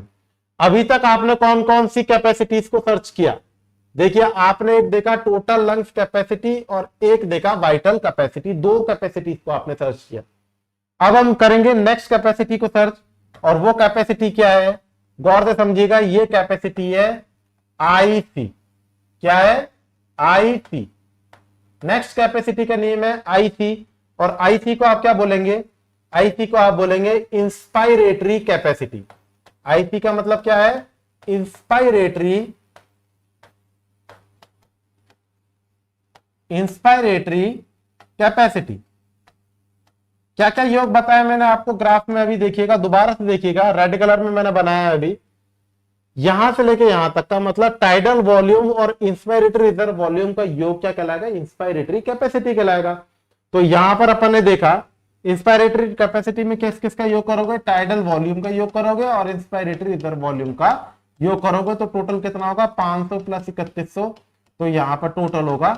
अभी तक आपने कौन कौन सी कैपेसिटीज को सर्च किया, देखिए आपने एक देखा टोटल लंग्स कैपेसिटी और एक देखा वाइटल कैपेसिटी, दो कैपेसिटी को आपने सर्च किया। अब हम करेंगे नेक्स्ट कैपेसिटी को सर्च, और वो कैपेसिटी क्या है, गौर से समझिएगा, ये कैपेसिटी है आईसी। क्या है? आईसी। नेक्स्ट कैपेसिटी का नेम है आईसी, और आईसी को आप क्या बोलेंगे? आईसी को आप बोलेंगे इंस्पायरेटरी कैपेसिटी। आईसी का मतलब क्या है? Inspiratory capacity. क्या क्या योग बताया मैंने आपको ग्राफ में, अभी देखिएगा, दोबारा से देखिएगा, रेड कलर में मैंने बनाया है अभी, यहां से लेके यहां तक का मतलब टाइडल वॉल्यूम और इंस्पायरेटरी रिजर्व वॉल्यूम का योग क्या कहलाएगा? इंस्पायरेटरी कैपेसिटी कहलाएगा। तो यहां पर अपन ने देखा इंस्पायरेटरी कैपेसिटी में किस किस का योग करोगे? टाइडल वॉल्यूम का योग करोगे और इंस्पायरेटरी रिजर्व वॉल्यूम का योग करोगे, तो टोटल कितना होगा? 500 प्लस 3100, तो यहां पर टोटल होगा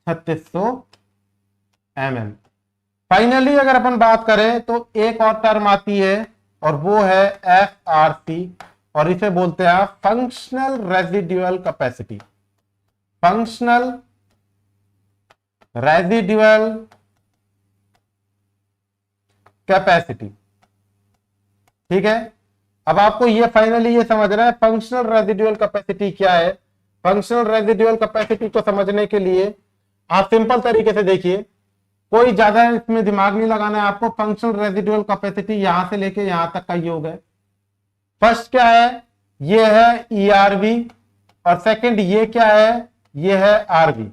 3600 mm। फाइनली अगर अपन बात करें तो एक और टर्म आती है और वो है FRC, और इसे बोलते हैं functional residual capacity. Functional residual capacity, ठीक है। अब आपको ये फाइनली ये समझना है फंक्शनल रेजिडुअल कैपेसिटी क्या है। फंक्शनल रेजिडुअल कैपेसिटी को समझने के लिए आप सिंपल तरीके से देखिए, कोई ज्यादा इसमें दिमाग नहीं लगाना है आपको। फंक्शनल रेजिडुअल कैपेसिटी यहां से लेके यहां तक का योग है। फर्स्ट क्या है? ये है ERV, और सेकंड ये क्या है? ये है RV।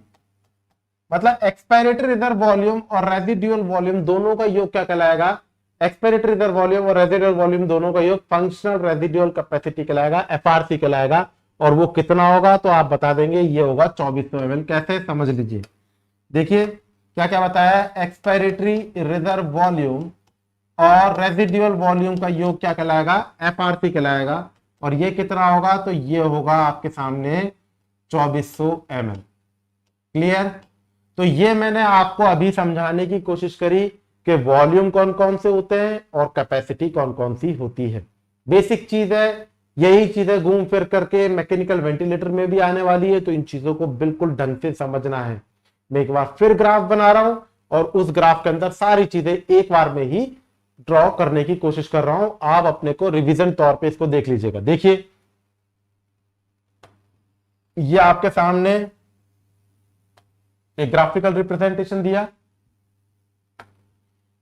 मतलब एक्सपायरेटरी रिजर्व वॉल्यूम और रेजिडुअल वॉल्यूम दोनों का योग क्या कहलाएगा? एक्सपायरेटरी रिजर्व वॉल्यूम और रेजिडुअल वॉल्यूम दोनों का योग फंक्शनल रेजिडुअल कैपेसिटी कहलाएगा, FRC कहलाएगा। और वो कितना होगा तो आप बता देंगे, ये होगा 2400 ml। कैसे? समझ लीजिए, देखिए क्या क्या बताया है। एक्सपायरेटरी रिजर्व वॉल्यूम और रेजिडुअल वॉल्यूम का योग क्या कहलाएगा? FRC कहलाएगा। और ये कितना होगा? तो ये होगा आपके सामने 2400 ml। क्लियर? तो ये मैंने आपको अभी समझाने की कोशिश करी कि वॉल्यूम कौन कौन से होते हैं और कैपेसिटी कौन कौन सी होती है। बेसिक चीज है, यही चीजें घूम फिर करके मैकेनिकल वेंटिलेटर में भी आने वाली है, तो इन चीजों को बिल्कुल ढंग से समझना है। मैं एक बार फिर ग्राफ बना रहा हूं और उस ग्राफ के अंदर सारी चीजें एक बार में ही ड्रॉ करने की कोशिश कर रहा हूं। आप अपने को रिवीजन तौर पे इसको देख लीजिएगा। देखिए ये आपके सामने एक ग्राफिकल रिप्रेजेंटेशन दिया,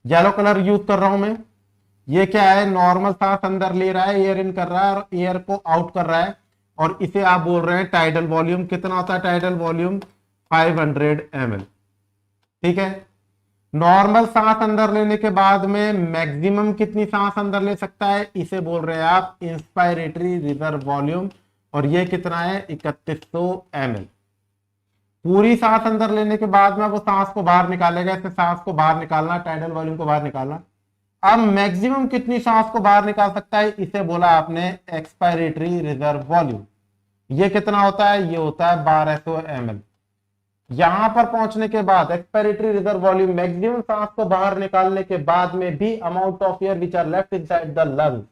येलो कलर यूज कर रहा हूं मैं। ये क्या है? नॉर्मल सांस अंदर ले रहा है, एयर इन कर रहा है और एयर को आउट कर रहा है, और इसे आप बोल रहे हैं टाइडल वॉल्यूम। कितना होता है टाइडल वॉल्यूम? 500 ml। ठीक है। नॉर्मल सांस अंदर लेने के बाद में मैक्सिमम कितनी सांस अंदर ले सकता है? इसे बोल रहे हैं आप इंस्पायरेटरी रिजर्व वॉल्यूम, और ये कितना है? 3100 ml। पूरी सांस अंदर लेने के बाद में वो सांस को बाहर निकालेगा, इससे सांस को बाहर निकालना, टाइडल वॉल्यूम को बाहर निकालना। अब मैक्सिमम कितनी सांस को बाहर निकाल सकता है? इसे बोला आपने एक्सपायरेटरी रिजर्व वॉल्यूम। ये कितना होता है? ये होता है 1200 ml। यहां पर पहुंचने के बाद एक्सपायरेटरी रिजर्व वॉल्यूम, मैक्सिमम सांस को बाहर निकालने के बाद में भी amount of air which are left inside the lungs,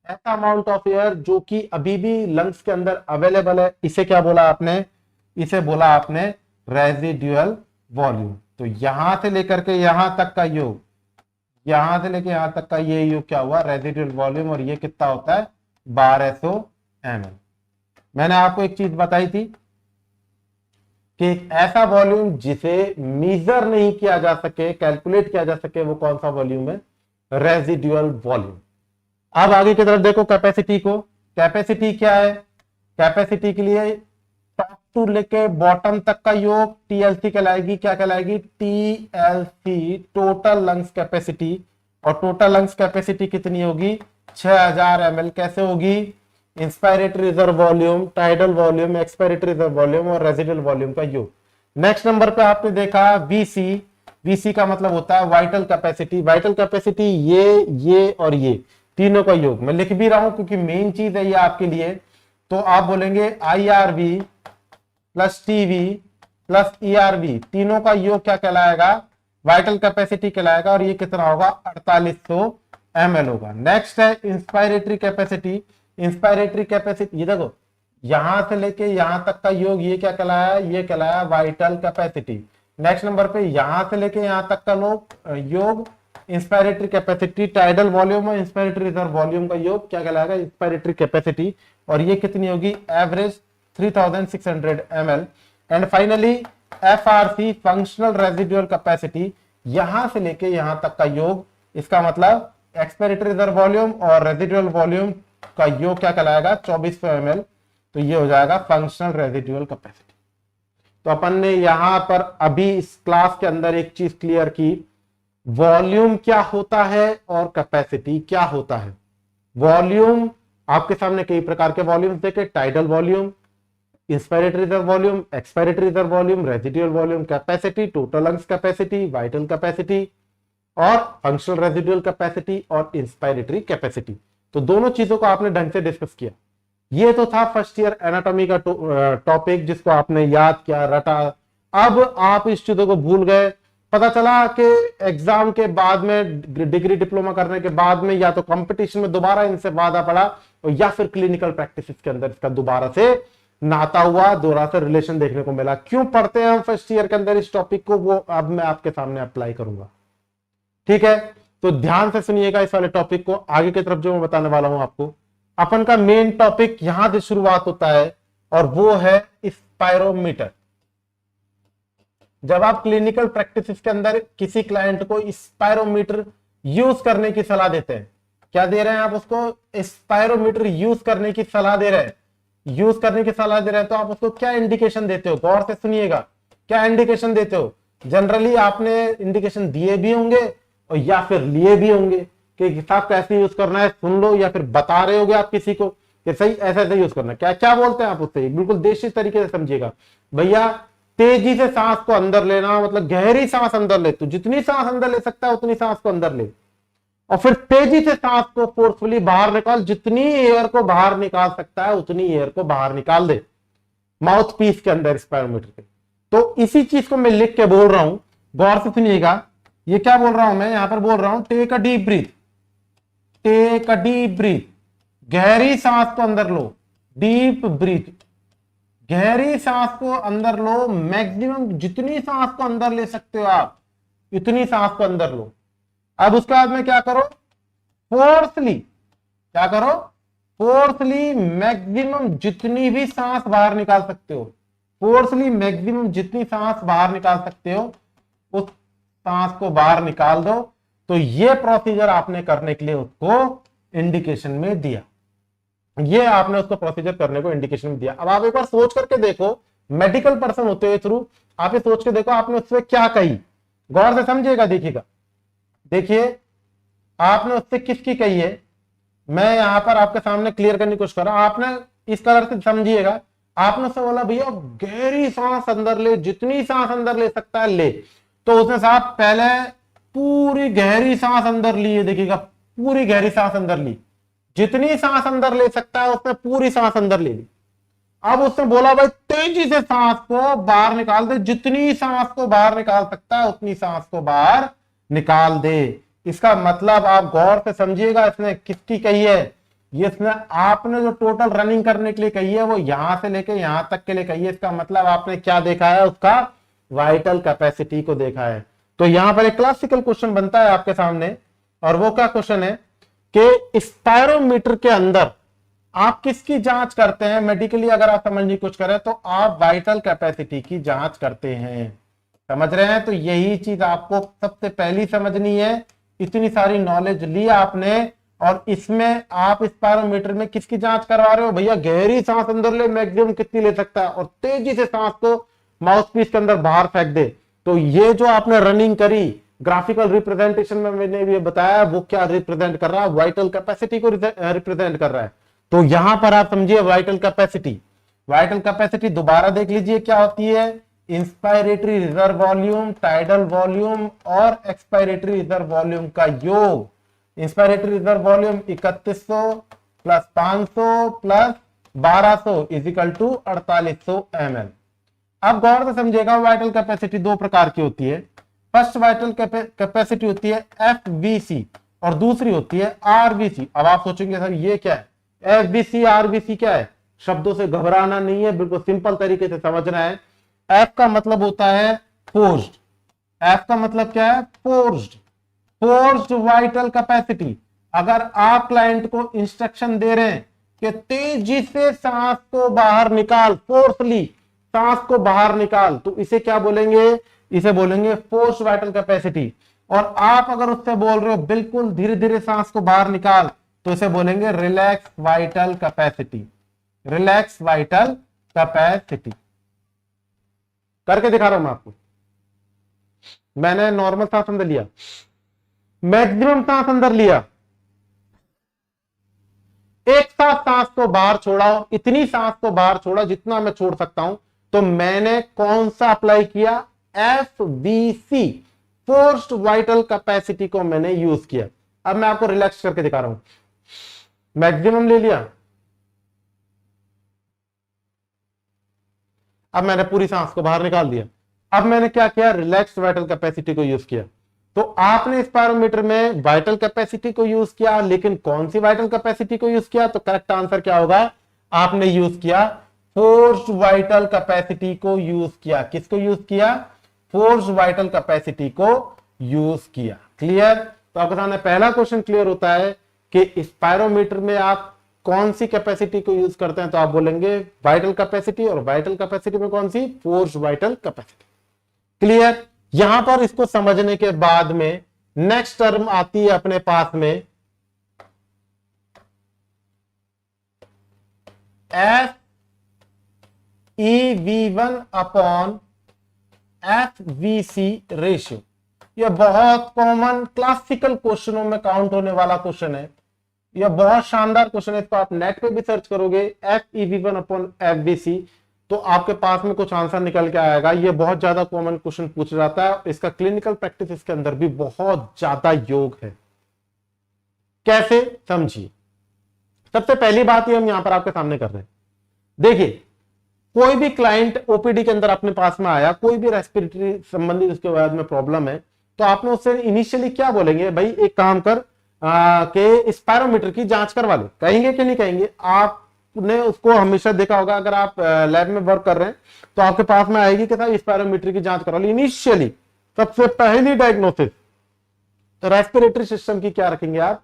ऐसा अमाउंट ऑफ एयर जो कि अभी भी लंग्स के अंदर अवेलेबल है, इसे क्या बोला आपने? इसे बोला आपने रेजिडुअल वॉल्यूम। तो यहां से लेकर के यहां तक का योग, यहां से लेकर यहां तक का ये योग क्या हुआ? Residual volume. और ये कितना होता है? 1200 ml। मैंने आपको एक चीज बताई थी कि एक ऐसा वॉल्यूम जिसे मेजर नहीं किया जा सके, कैलकुलेट किया जा सके, वो कौन सा वॉल्यूम है? Residual volume. अब आगे की तरफ देखो कैपेसिटी को। कैपेसिटी क्या है? कैपेसिटी के लिए टॉप टू लेके बॉटम तक का योग TLC कहलाएगी। क्या कहलाएगी? TLC, total lungs capacity. और टोटल लंग्स कैपेसिटी कितनी होगी? 6000 ml। कैसे होगी? Inspiratory reserve volume, tidal volume, expiratory reserve volume और रेजिडुअल वॉल्यूम का योग। नेक्स्ट नंबर पे आपने देखा VC। VC का मतलब होता है वाइटल कैपेसिटी। वाइटल कैपेसिटी ये और ये तीनों का योग। मैं लिख भी रहा हूं क्योंकि मेन चीज है ये आपके लिए। तो आप बोलेंगे IRV plus TV plus ERV, तीनों का योग क्या कहलाएगा? वाइटल कैपेसिटी कहलाएगा। और ये कितना होगा? 4800 ml होगा। नेक्स्ट है इंस्पायरेटरी कैपेसिटी। इंस्पायरेटरी कैपेसिटी, ये देखो यहां से लेके यहां तक का योग, ये क्या कहलाया, ये कहलाया वाइटल कैपेसिटी। नेक्स्ट नंबर पे यहां से लेके यहां तक का योग इंस्पायरेटरी कैपेसिटी, टाइडल वॉल्यूम और इंस्पायरेटरी रिजर्व वॉल्यूम का योग क्या कहलाएगा, इंस्पायरेटरी कैपेसिटी। और ये कितनी होगी, average 3600 ml। And finally FRC functional residual capacity, यहां से लेके यहां तक का योग, इसका मतलब एक्सपायरेटरी रिजर्व वॉल्यूम और रेजिडुअल वॉल्यूम का योग क्या कहलाएगा, 2400 ml। तो ये हो जाएगा फंक्शनल रेजिडुअल कैपेसिटी। तो अपन ने यहां पर अभी इस क्लास के अंदर एक चीज क्लियर की, वॉल्यूम क्या होता है और कैपेसिटी क्या होता है। वॉल्यूम आपके सामने कई प्रकार के वॉल्यूम्स देखे, tidal volume, inspiratory reserve volume, expiratory reserve volume, residual volume, capacity, total lungs capacity, vital capacity और फंक्शनल रेजिडुअल कैपेसिटी और इंस्पायरेटरी कैपेसिटी। तो दोनों चीजों को आपने ढंग से डिस्कस किया। ये तो था फर्स्ट ईयर एनाटॉमी का टॉपिक जिसको आपने याद किया, रटा। अब आप इस चीजों को भूल गए, पता चला कि एग्जाम के बाद में, डिग्री डिप्लोमा करने के बाद में, या तो कंपटीशन में दोबारा इनसे वादा पड़ा और या फिर क्लिनिकल प्रैक्टिस के अंदर इसका दोबारा से नाता हुआ, दोबारा से रिलेशन देखने को मिला। क्यों पढ़ते हैं हम फर्स्ट ईयर के अंदर इस टॉपिक को, वो अब मैं आपके सामने अप्लाई करूंगा। ठीक है, तो ध्यान से सुनिएगा इस वाले टॉपिक को। आगे की तरफ जो मैं बताने वाला हूं आपको, अपन का मेन टॉपिक यहां से शुरुआत होता है और वो है स्पायरोमीटर। जब आप क्लिनिकल प्रैक्टिस के अंदर किसी क्लाइंट को स्पायरोमीटर यूज करने की सलाह देते हैं, क्या दे रहे हैं आप उसको, स्पायरोमीटर यूज करने की सलाह दे रहे हैं। यूज करने की सलाह दे रहे हैं तो आप उसको क्या इंडिकेशन देते हो, गौर से सुनिएगा, क्या इंडिकेशन देते हो। जनरली आपने इंडिकेशन दिए भी होंगे और या फिर लिए भी होंगे कि हिसाब कैसे यूज करना है, सुन लो, या फिर बता रहे होगे आप किसी को कि सही ऐसे ऐसे यूज करना है। क्या क्या बोलते हैं आप उससे, बिल्कुल देशी तरीके से समझिएगा। भैया तेजी से सांस को अंदर लेना, मतलब गहरी सांस अंदर ले, तो जितनी सांस अंदर ले सकता है उतनी सांस को अंदर ले, और फिर तेजी से सांस को फोर्सफुली बाहर निकाल, जितनी एयर को बाहर निकाल सकता है उतनी एयर को बाहर निकाल दे माउथ पीस के अंदर स्पायरोमीटर के। तो इसी चीज को मैं लिख के बोल रहा हूं, गौर से सुनिएगा। ये क्या बोल रहा हूं मैं, यहां पर बोल रहा हूं take a deep breath, take a deep breath, गहरी सांस को अंदर लो, डीप ब्रीथ, गहरी सांस को अंदर लो, मैक्सिमम जितनी सांस को अंदर ले सकते हो आप इतनी सांस को अंदर लो। अब उसके बाद में क्या करो, फोर्सली, क्या करो, फोर्सली मैक्सिमम जितनी भी सांस बाहर निकाल सकते हो, फोर्सली मैक्सिमम जितनी सांस बाहर निकाल सकते हो उस सांस को बाहर निकाल दो। तो ये प्रोसीजर आपने करने के लिए उसको इंडिकेशन में दिया, ये आपने उसको प्रोसीजर करने को इंडिकेशन में दिया। अब आप एक बार सोच करके देखो, मेडिकल पर्सन होते हुए थ्रू आप ये सोच के देखो आपने उससे क्या कही, गौर से समझिएगा, देखिएगा, देखिए आपने उससे किसकी कही है। मैं यहां पर आपके सामने क्लियर करने की कोशिश कर रहा हूं, आपने इस कलर से समझिएगा। आपने उससे बोला भैया गहरी सांस अंदर ले, जितनी सांस अंदर ले सकता है ले, तो उसने साहब पहले पूरी गहरी सांस अंदर ली है, देखिएगा पूरी गहरी सांस अंदर ली, जितनी सांस अंदर ले सकता है उसने पूरी सांस अंदर ले ली। अब उसने बोला भाई तेजी से सांस को बाहर निकाल दे, जितनी सांस को बाहर निकाल सकता है उतनी सांस को बाहर निकाल दे। इसका मतलब आप गौर से समझिएगा, इसने किसकी कही है, ये इसने आपने जो टोटल रनिंग करने के लिए कही है वो यहां से लेके यहां तक के लिए कही है। इसका मतलब आपने क्या देखा है, उसका वाइटल कैपेसिटी को देखा है। तो यहां पर एक क्लासिकल क्वेश्चन बनता है आपके सामने, और वो क्या क्वेश्चन है कि स्पायरोमीटर के अंदर आप किसकी जांच करते हैं मेडिकली, अगर आप समझने की कोशिश करें तो आप वाइटल कैपेसिटी की जांच करते हैं। समझ रहे हैं, तो यही चीज आपको सबसे पहली समझनी है। इतनी सारी नॉलेज ली आपने और इसमें आप स्पायरोमीटर में किसकी जांच करवा रहे हो, भैया गहरी सांस अंदर ले, मैक्सिमम कितनी ले सकता है, और तेजी से सांस को माउथ पीस के अंदर बाहर फेंक दे। तो ये जो आपने रनिंग करी, ग्राफिकल रिप्रेजेंटेशन में मैंने भी बताया, वो क्या रिप्रेजेंट कर रहा है, वाइटल कैपेसिटी को रिप्रेजेंट कर रहा है। तो यहां पर आप समझिए वाइटल कैपेसिटी, वाइटल कैपेसिटी दोबारा देख लीजिए क्या होती है, inspiratory reserve volume, tidal volume और एक्सपायरेटरी रिजर्व वॉल्यूम का योग। Inspiratory reserve volume 3100 plus 500 plus 1200 is equal to 4800 ml। अब गौर से समझिएगा, वाइटल कैपेसिटी दो प्रकार की होती है। फर्स्ट वाइटल कैपेसिटी होती है FVC और दूसरी होती है RVC। अब आप सोचेंगे सर ये क्या है, FVC RVC क्या है, शब्दों से घबराना नहीं है, बिल्कुल सिंपल तरीके से समझना है। एफ का मतलब होता है फोर्स्ड। एफ का मतलब क्या है? फोर्स्ड। Forced vital capacity. अगर आप क्लाइंट को इंस्ट्रक्शन दे रहे हैं कि तेजी से सांस को बाहर निकाल, फोर्सली सांस को बाहर निकाल, तो इसे क्या बोलेंगे? इसे बोलेंगे फोर्स्ड वाइटल कैपेसिटी। और आप अगर उससे बोल रहे हो बिल्कुल धीरे धीरे सांस को बाहर निकाल, तो इसे बोलेंगे relax vital capacity. Relax vital capacity करके दिखा रहा हूं मैं आपको। मैंने नॉर्मल सांस अंदर लिया, मैक्सिमम सांस अंदर लिया, एक साथ सांस को बाहर छोड़ा, इतनी सांस को बाहर छोड़ा जितना मैं छोड़ सकता हूं, तो मैंने कौन सा अप्लाई किया? FVC, फोर्स्ड वाइटल कैपेसिटी को मैंने यूज किया। अब मैं आपको रिलैक्स करके दिखा रहा हूं। मैक्सिमम ले लिया, अब मैंने पूरी सांस को बाहर निकाल दिया। अब मैंने क्या किया? रिलैक्स वाइटल कैपेसिटी को यूज किया। तो आपने स्पायरोमीटर में वाइटल कैपेसिटी को यूज किया, लेकिन कौन सी वाइटल कैपेसिटी को यूज किया? तो करेक्ट आंसर क्या होगा? आपने यूज किया फोर्स्ड वाइटल कैपेसिटी को यूज किया। किसको यूज किया? फोर्स्ड वाइटल कैपेसिटी को यूज किया। क्लियर? तो आपके सामने पहला क्वेश्चन क्लियर होता है कि स्पायरोमीटर में आप कौन सी कैपेसिटी को यूज करते हैं, तो आप बोलेंगे वाइटल कैपेसिटी, और वाइटल कैपेसिटी में कौन सी? Forced vital capacity. क्लियर? यहां पर इसको समझने के बाद में नेक्स्ट टर्म आती है अपने पास में FeV1 अपॉन FVC रेशियो। यह बहुत कॉमन क्लासिकल क्वेश्चनों में काउंट होने वाला क्वेश्चन है। यह बहुत शानदार क्वेश्चन है। इसको आप नेट पे भी सर्च करोगे FeV1 अपॉन FVC, तो आपके पास में कुछ आंसर निकल के आएगा। ये बहुत ज्यादा कॉमन क्वेश्चन पूछा जाता है। इसका क्लिनिकल प्रैक्टिस इसके अंदर भी बहुत ज्यादा योग है। कैसे? समझिए। सबसे पहली बात ये हम यहां पर आपके सामने कर रहे हैं। देखिए, कोई भी क्लाइंट ओपीडी के अंदर अपने पास में आया, कोई भी रेस्पिरेटरी संबंधित उसके बाद में प्रॉब्लम है, तो आपने उससे इनिशियली क्या बोलेंगे? भाई एक काम कर के स्पायरोमीटर की जांच करवा ले। कहेंगे कि नहीं कहेंगे? आपने उसको हमेशा देखा होगा, अगर आप लैब में वर्क कर रहे हैं तो आपके पास में आएगी कि साहब स्पायरोमीटर की जांच करवा ली। इनिशियली सबसे पहली डायग्नोसिस रेस्पिरेटरी सिस्टम की क्या रखेंगे आप?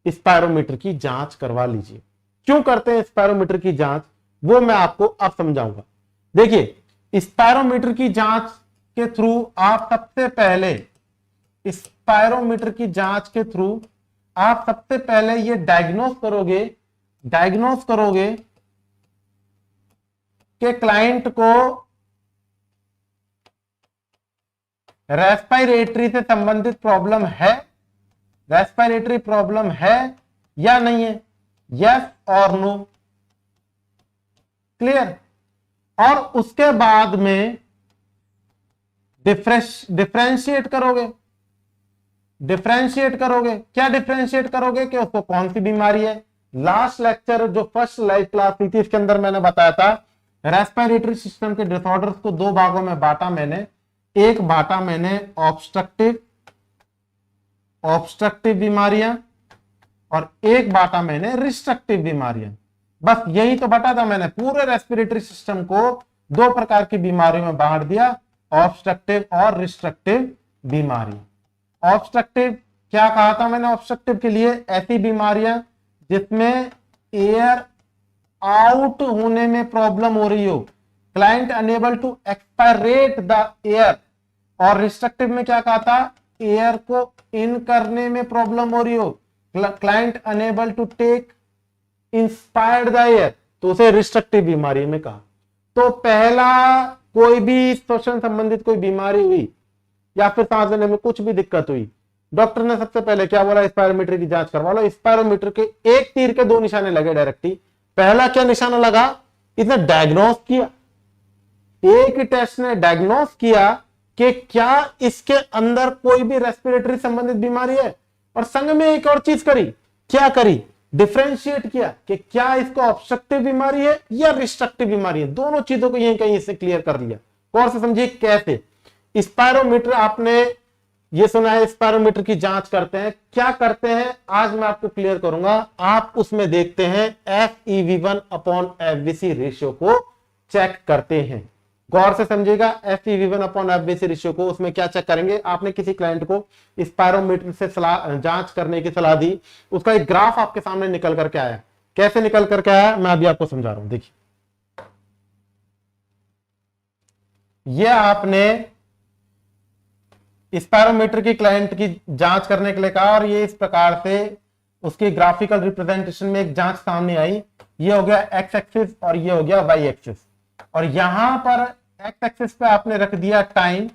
स्पायरोमीटर की जांच करवा लीजिए। क्यों करते हैं स्पायरोमीटर की जांच, वो मैं आपको अब समझाऊंगा। देखिए, स्पायरोमीटर की जांच के थ्रू आप सबसे पहले स्पायरोमीटर की जांच के थ्रू आप सबसे पहले ये डायग्नोस करोगे कि क्लाइंट को रेस्पिरेटरी से संबंधित प्रॉब्लम है, रेस्पिरेटरी प्रॉब्लम है या नहीं है? यस और नो। क्लियर? और उसके बाद में डिफरेंशिएट करोगे। क्या डिफरेंशिएट करोगे? कि उसको कौन सी बीमारी है। लास्ट लेक्चर जो फर्स्ट लाइव क्लास हुई थी, इसके अंदर मैंने बताया था रेस्पिरेटरी सिस्टम के डिसऑर्डर्स को दो भागों में बांटा मैंने। एक बांटा मैंने ऑब्स्ट्रक्टिव बीमारियां, और एक बांटा मैंने रिस्ट्रक्टिव बीमारियां। बस यही तो बता था मैंने। पूरे रेस्पिरेटरी सिस्टम को दो प्रकार की बीमारियों में बांट दिया, ऑब्स्ट्रक्टिव और रिस्ट्रक्टिव बीमारी। ऑब्स्ट्रक्टिव क्या कहा था मैंने? ऑब्स्ट्रक्टिव के लिए ऐसी बीमारियां जिसमें एयर आउट होने में प्रॉब्लम हो रही हो, client unable to expirate the air. और रिस्ट्रक्टिव में क्या कहा था? एयर को इन करने में प्रॉब्लम हो रही हो, client unable to take inspired the air, तो उसे रिस्ट्रक्टिव बीमारी में कहा। तो पहला, कोई भी श्वसन संबंधित कोई बीमारी हुई या फिर सांस लेने में कुछ भी दिक्कत हुई, डॉक्टर ने सबसे पहले क्या बोला? स्पायरोमीटर की जांच करवा लो। स्पायरोमीटर के एक तीर के दो निशाने लगे डायरेक्टली। पहला क्या निशाना लगा? इसने डायग्नोस किया, एक टेस्ट ने डायग्नोस किया कि क्या इसके अंदर कोई भी रेस्पिरेटरी संबंधित बीमारी है, और संग में एक और चीज करी। क्या करी? डिफरेंशिएट किया कि क्या इसको ऑब्स्ट्रक्टिव बीमारी है या रिस्ट्रक्टिव बीमारी है। दोनों चीजों को यहीं कहीं से क्लियर कर लिया। और से समझिए कैसे। स्पायरोमीटर आपने ये सुना है स्पायरोमीटर की जांच करते हैं, क्या करते हैं आज मैं आपको क्लियर करूंगा। आप उसमें देखते हैं FeV1 अपॉन FVC रेशियो को चेक करते हैं। गौर से समझिएगा, FeV1 अपॉन FVC रेशियो को उसमें क्या चेक करेंगे। आपने किसी क्लाइंट को स्पायरोमीटर से जांच करने की सलाह दी, उसका एक ग्राफ आपके सामने निकल करके आया, कैसे निकल करके आया मैं अभी आपको समझा रहा हूं। देखिए, ये आपने स्पायरोमीटर की क्लाइंट की जांच करने के लिए कहा और ये इस प्रकार से उसकी ग्राफिकल रिप्रेजेंटेशन में एक जांच सामने आई। ये हो गया एक्स एक्सिस और ये हो गया वाई एक्सिस, और यहां पर एक्स एक्सिस पे आपने रख दिया टाइम,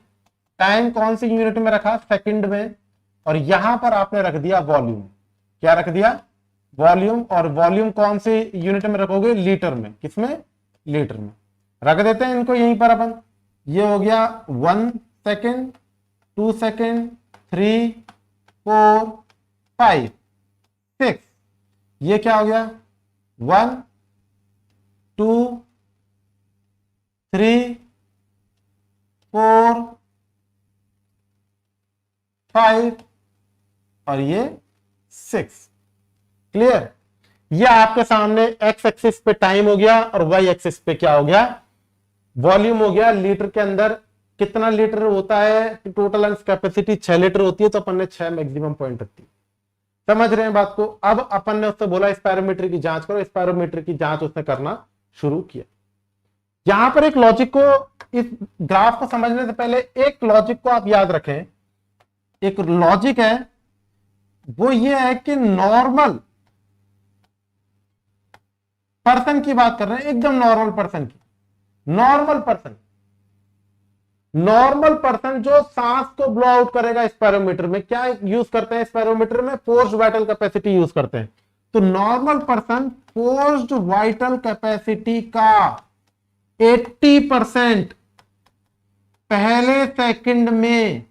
टाइम कौन सी यूनिट में रखा, सेकंड में, और यहां पर आपने रख दिया वॉल्यूम। क्या रख दिया, वॉल्यूम, और वॉल्यूम कौन सी यूनिट में रखोगे, लीटर में। किसमें, लीटर में। रख देते हैं इनको यहीं पर अपन। ये हो गया 1 सेकेंड, 2 सेकेंड, 3, 4, 5, 6। ये क्या हो गया, 1, 2, 3, 4, 5 और ये 6। क्लियर। ये आपके सामने एक्स एक्सिस पे टाइम हो गया और वाई एक्सिस पे क्या हो गया, वॉल्यूम हो गया। लीटर के अंदर कितना लीटर होता है, टोटल लंग्स कैपेसिटी 6 लीटर होती है, तो अपन ने 6 मैक्सिमम पॉइंट रखती है। समझ रहे हैं बात को। अब अपन ने उससे बोला स्पायरोमीटर की जांच करो, स्पायरोमीटर की जांच उसने करना शुरू किया। यहां पर एक लॉजिक को, इस ग्राफ को समझने से पहले एक लॉजिक को आप याद रखें। एक लॉजिक है, वो ये है कि नॉर्मल पर्सन की बात कर रहे हैं, एकदम नॉर्मल पर्सन की। नॉर्मल पर्सन, नॉर्मल पर्सन जो सांस को ब्लो आउट करेगा स्पायरोमीटर में, क्या यूज करते हैं स्पायरोमीटर में, फोर्स्ड वाइटल कैपेसिटी यूज करते हैं। तो normal person forced vital capacity का 80% पहले सेकंड में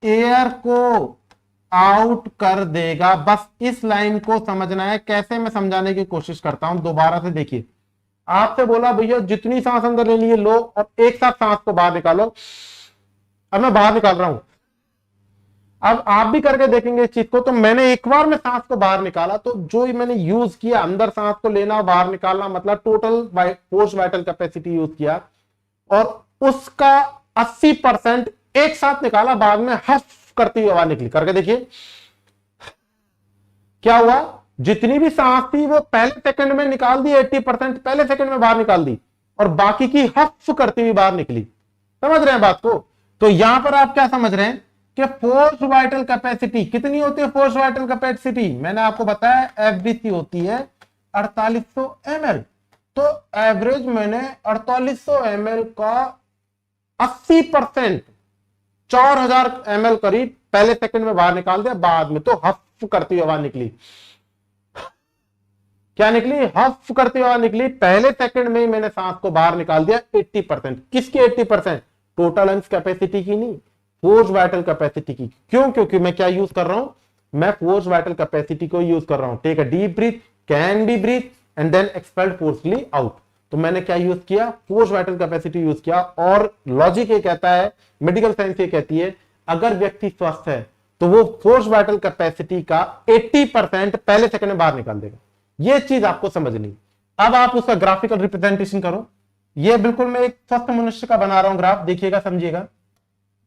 एयर को आउट कर देगा। बस इस लाइन को समझना है। कैसे, मैं समझाने की कोशिश करता हूं, दोबारा से देखिए। आपसे बोला भैया जितनी सांस अंदर लेनी है लो और एक साथ सांस को बाहर निकालो। अब मैं बाहर निकाल रहा हूं, अब आप भी करके देखेंगे इस चीज को। तो मैंने एक बार में सांस को बाहर निकाला, तो जो मैंने यूज किया अंदर सांस को लेना बाहर निकालना, मतलब total forced vital capacity use किया, और उसका 80% एक साथ निकाला, बाद में हफ करती हुई आवाज निकली। करके देखिए क्या हुआ। जितनी भी सांस थी वो पहले सेकंड में निकाल दी, 80% पहले सेकंड में बाहर निकाल दी, और बाकी की हफ करती हुई बाहर निकली। समझ रहे हैं बात को। तो यहां पर आप क्या समझ रहे हैं कि फोर्स्ड वाइटल कैपेसिटी कितनी होती है। फोर्स्ड वाइटल कैपेसिटी मैंने आपको बताया FVC होती है 4800 ml। तो एवरेज मैंने 4800 ml का 80% 4000 ml करीब पहले सेकंड में बाहर निकाल दिया, बाद में तो हफ करती हुई आवाज निकली। क्या निकली, हफ करती हुई आवाज निकली। पहले सेकंड में ही मैंने सांस को बाहर निकाल दिया 80%। किसकी 80%, टोटल लंग्स कैपेसिटी की नहीं, फोर्स्ड वाइटल कैपेसिटी की। क्यों, क्योंकि मैं क्या यूज कर रहा हूं, मैं फोर्स्ड वाइटल कैपेसिटी को यूज कर रहा हूं। Take a deep breath, can be breath and then expelled forcefully out. तो मैंने क्या यूज किया, फोर्स्ड वाइटल कैपेसिटी यूज किया। और लॉजिक ये कहता है, मेडिकल साइंस ये कहती है, अगर व्यक्ति स्वस्थ है तो वो फोर्स्ड वाइटल कैपेसिटी का 80% पहले सेकंड में बाहर निकाल देगा। ये चीज आपको समझनी। अब आप उसका ग्राफिकल रिप्रेजेंटेशन करो। ये बिल्कुल मैं एक स्वस्थ मनुष्य का बना रहा हूं ग्राफ, देखिएगा समझिएगा।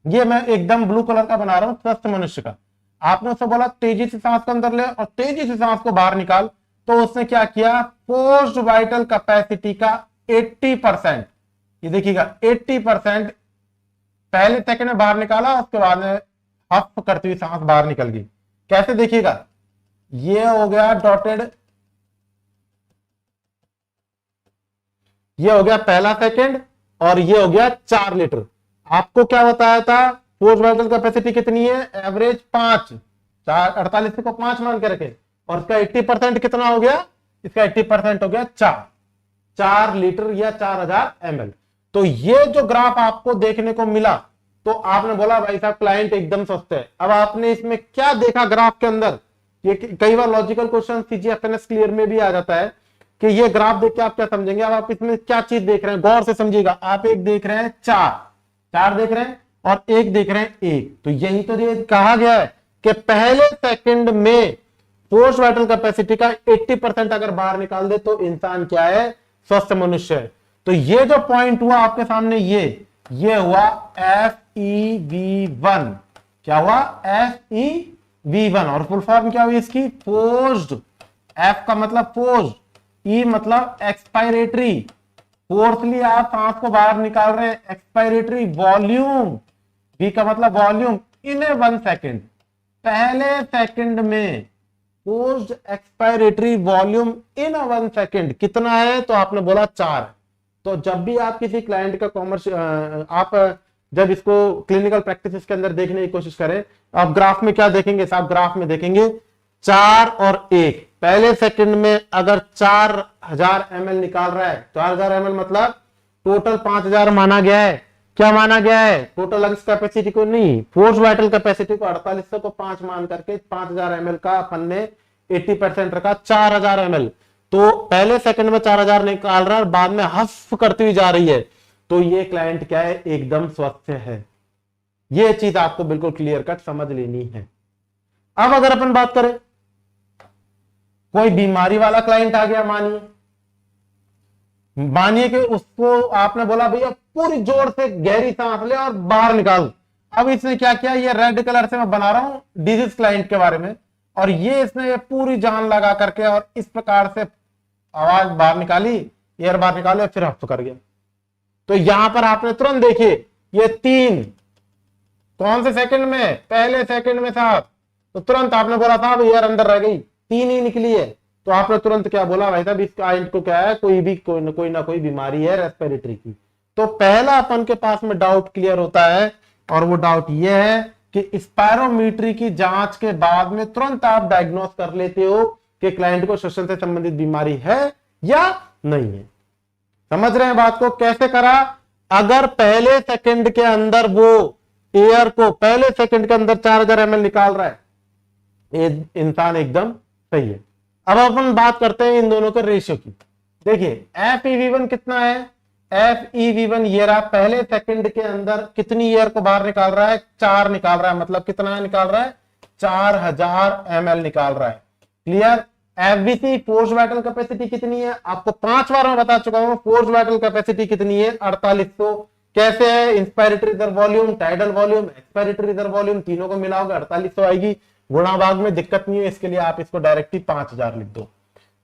ये मैं एकदम ब्लू कलर का बना रहा हूं स्वस्थ मनुष्य का। आपने उससे बोला तेजी से सांस को अंदर ले और तेजी से सांस को बाहर निकाल, तो उसने क्या किया, फोर्स्ड वाइटल कैपेसिटी का 80%, ये देखिएगा 80% पहले सेकंड में बाहर निकाला, उसके बाद में हफ करती हुई सांस बाहर निकल गई। कैसे, देखिएगा, ये हो गया डॉटेड, ये हो गया पहला सेकंड, और ये हो गया 4 लीटर। आपको क्या बताया था, फोर्स्ड वाइटल कैपेसिटी कितनी है, एवरेज 5, 48 को 5 मान के रखे, और इसका 80% कितना हो गया, इसका 80% हो गया 4 लीटर या 4000 ml। तो ये जो ग्राफ आपको देखने को मिला, तो आपने बोला भाई साहब क्लाइंट एकदम स्वस्थ है। अब आपने इसमें क्या देखा ग्राफ के अंदर, ये कई बार लॉजिकल क्वेश्चन CGFNS क्लियर में भी आ जाता है कि ये ग्राफ देख के आप क्या समझेंगे। अब आप इसमें क्या चीज देख रहे हैं, गौर से समझिएगा। आप एक देख रहे हैं 4 देख रहे हैं, और एक देख रहे हैं एक, तो यही तो ये कहा गया है कि पहले सेकंड में पोस्ट वाइटल कैपेसिटी का 80% अगर बाहर निकाल दे तो इंसान क्या है, स्वस्थ मनुष्य है। तो ये जो पॉइंट हुआ आपके सामने, ये हुआ FeV1। क्या हुआ, FeV1। और फुल फॉर्म क्या हुई इसकी, फोर्स्ड। F का मतलब फोर्स्ड, E मतलब एक्सपायरेटरी। फोर्थली आप सांस को बाहर निकाल रहे हैं, एक्सपायरेटरी वॉल्यूम। V का मतलब वॉल्यूम इन 1 सेकेंड। पहले सेकंड में पोस्ट एक्सपायरेटरी वॉल्यूम इन 1 सेकेंड कितना है, तो आपने बोला 4। तो जब भी आप किसी क्लाइंट का कॉमर्स, आप जब इसको क्लिनिकल प्रैक्टिस के अंदर देखने की कोशिश करें, आप ग्राफ में क्या देखेंगे, आप ग्राफ में देखेंगे 4 और 1। पहले सेकंड में अगर 4000 ml निकाल रहा है, 4000 ml मतलब टोटल 5000 माना गया है। क्या माना गया है, टोटल लंग्स कैपेसिटी को नहीं, फोर्स वाइटल कैपेसिटी को 4800 को 5 मान करके 5000 ml का अपन ने 80% रखा, 4000 ml। तो पहले सेकंड में 4000 निकाल रहा है और बाद में हफ करती हुई जा रही है, तो ये क्लाइंट क्या है, एकदम स्वस्थ है। ये चीज आपको बिल्कुल क्लियर कट समझ लेनी है। अब अगर अपन बात करें, कोई बीमारी वाला क्लाइंट आ गया, मानिए कि उसको आपने बोला भैया पूरी जोर से गहरी सांस ले और बाहर निकाल। अब इसने क्या किया, ये रेड कलर से मैं बना रहा हूं डिजीज क्लाइंट के बारे में, और ये इसने ये पूरी जान लगा करके और इस प्रकार से आवाज बाहर निकाली, एयर बाहर निकाले, फिर हफ्त कर गया। तो यहां पर आपने तुरंत देखिए ये 3 कौन से सेकंड में, पहले सेकंड में साहब। तो तुरंत आपने बोला साहब एयर अंदर रह गई, 3 ही निकली है। तो आपने तुरंत क्या बोला, भाई साहब इस क्लाइंट को क्या है, कोई ना कोई बीमारी है रेस्पिरेटरी की। तो पहला अपन के पास में डाउट क्लियर होता है, और वो डाउट ये है कि स्पायरोमीट्री की जांच के बाद में तुरंत आप डायग्नोस कर लेते हो कि क्लाइंट को श्वसन से संबंधित बीमारी है या नहीं है। समझ रहे हैं बात को, कैसे करा, अगर पहले सेकंड के अंदर वो एयर को पहले सेकंड के अंदर 4000 ml निकाल रहा है, ये इंसान एकदम सही है। अब अपन बात करते हैं इन दोनों के रेशियो की। देखिए FeV1 कितना है, FeV1 ये रहा, पहले सेकंड के अंदर कितनी एयर को बाहर निकाल रहा है, 4 निकाल रहा है, मतलब कितना निकाल रहा है, 4000 ml निकाल रहा है। Clear. FVC force vital capacity कितनी है, आपको 5 बार मैं बता चुका हूं, फोर्स वाइटल कैपेसिटी कितनी है, 4800। कैसे है, inspiratory reserve volume, tidal volume, expiratory reserve volume, तीनों को मिलाओगे 4800 आएगी। गुणा भाग में दिक्कत नहीं है, इसके लिए आप इसको डायरेक्टली 5000 लिख दो।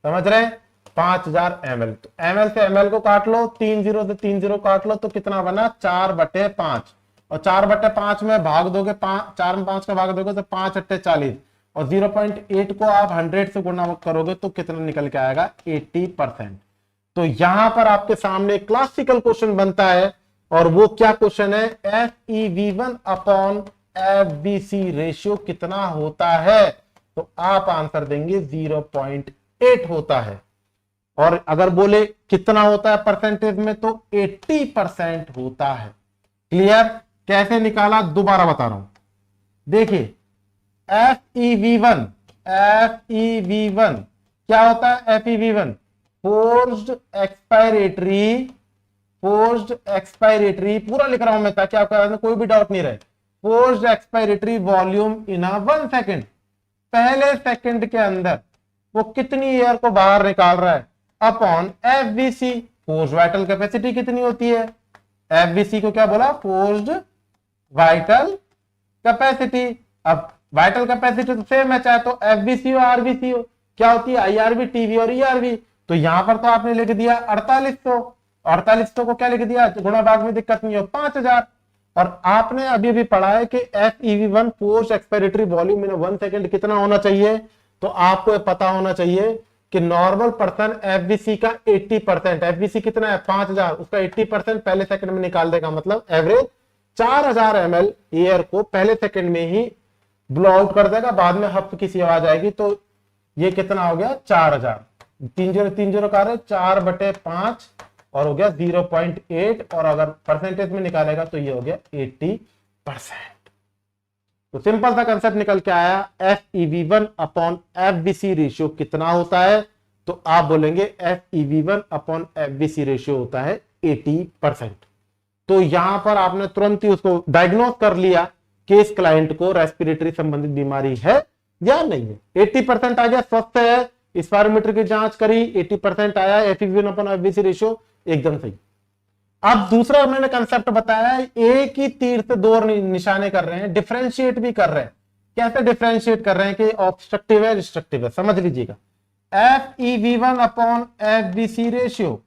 समझ रहे हैं, 5000 ml। तो ml से ml को काट लो, 3 0 से 3 0 काट लो, तो कितना बना, 4/5। और 4/5 में भाग दोगे, 4 में 5 का भाग दोगे तो 5 8 40, और 0.8 को आप 100 से गुणा करोगे तो कितना निकल के आएगा, 80%। तो यहां पर आपके सामने क्लासिकल क्वेश्चन बनता है, और वो क्या क्वेश्चन है, FeV1 अपॉन FVC रेशियो कितना होता है, तो आप आंसर देंगे 0.8 होता है। और अगर बोले कितना होता है परसेंटेज में, तो 80% होता है। क्लियर। कैसे निकाला, दोबारा बता रहा हूं, देखिए FeV1 क्या होता है, FeV1 फोर्स्ड एक्सपायरेटरी, पूरा लिख रहा हूं मैं ताकि आपका कोई भी डाउट नहीं रहे। फोर्स्ड एक्सपायरेटरी वॉल्यूम इन 1 सेकेंड, पहले सेकंड के अंदर वो कितनी एयर को बाहर निकाल रहा है, upon FVC force vital capacity कितनी होती है। FVC को क्या बोला, फोर्स्ड वाइटल कैपेसिटी। अब वाइटल कैपेसिटी तो सेम है, चाहे तो FVC हो RVC हो, क्या होती है, IRV, TV और ERV। तो यहां पर तो आपने लिख दिया 4800 को क्या लिख दिया, गुणा भाग में दिक्कत नहीं हो, 5000। और आपने अभी भी पढ़ा है कि FeV1 फोर्स एक्सपायरेटरी वॉल्यूम इन 1 सेकेंड कितना होना चाहिए, तो आपको पता होना चाहिए कि नॉर्मल पर्सन FVC का 80%, FVC कितना है 5000, उसका 80% पहले सेकंड में निकाल देगा, मतलब एवरेज 4000 ml एयर को पहले सेकंड में ही ब्लो आउट कर देगा, बाद में हफ्त की सी आवाज आएगी। तो ये कितना हो गया, 4000, 30 का 4/5 और हो गया 0.8, और अगर परसेंटेज में निकालेगा तो ये हो गया 80%। तो सिंपल सा कंसेप्ट निकल के आया, FeV1 अपॉन FVC रेशियो कितना होता है, तो आप बोलेंगे FeV1 अपॉन FVC रेशियो होता है 80%। तो यहां पर आपने तुरंत ही उसको डायग्नोज कर लिया कि इस क्लाइंट को रेस्पिरेटरी संबंधित बीमारी है या नहीं है। 80% आ गया, स्वस्थ है, स्पायरोमीटर की जांच करी, 80% आया, FEV1/FVC रेशियो एकदम सही। अब दूसरा मैंने कंसेप्ट बताया, एक ही तीर से दो निशाने कर रहे हैं, डिफरेंशिएट भी कर रहे हैं। कैसे डिफरेंशिएट कर रहे हैं कि ऑब्स्ट्रक्टिव है, रिस्ट्रिक्टिव है, समझ लीजिएगा। FEV1/FVC रेशियो,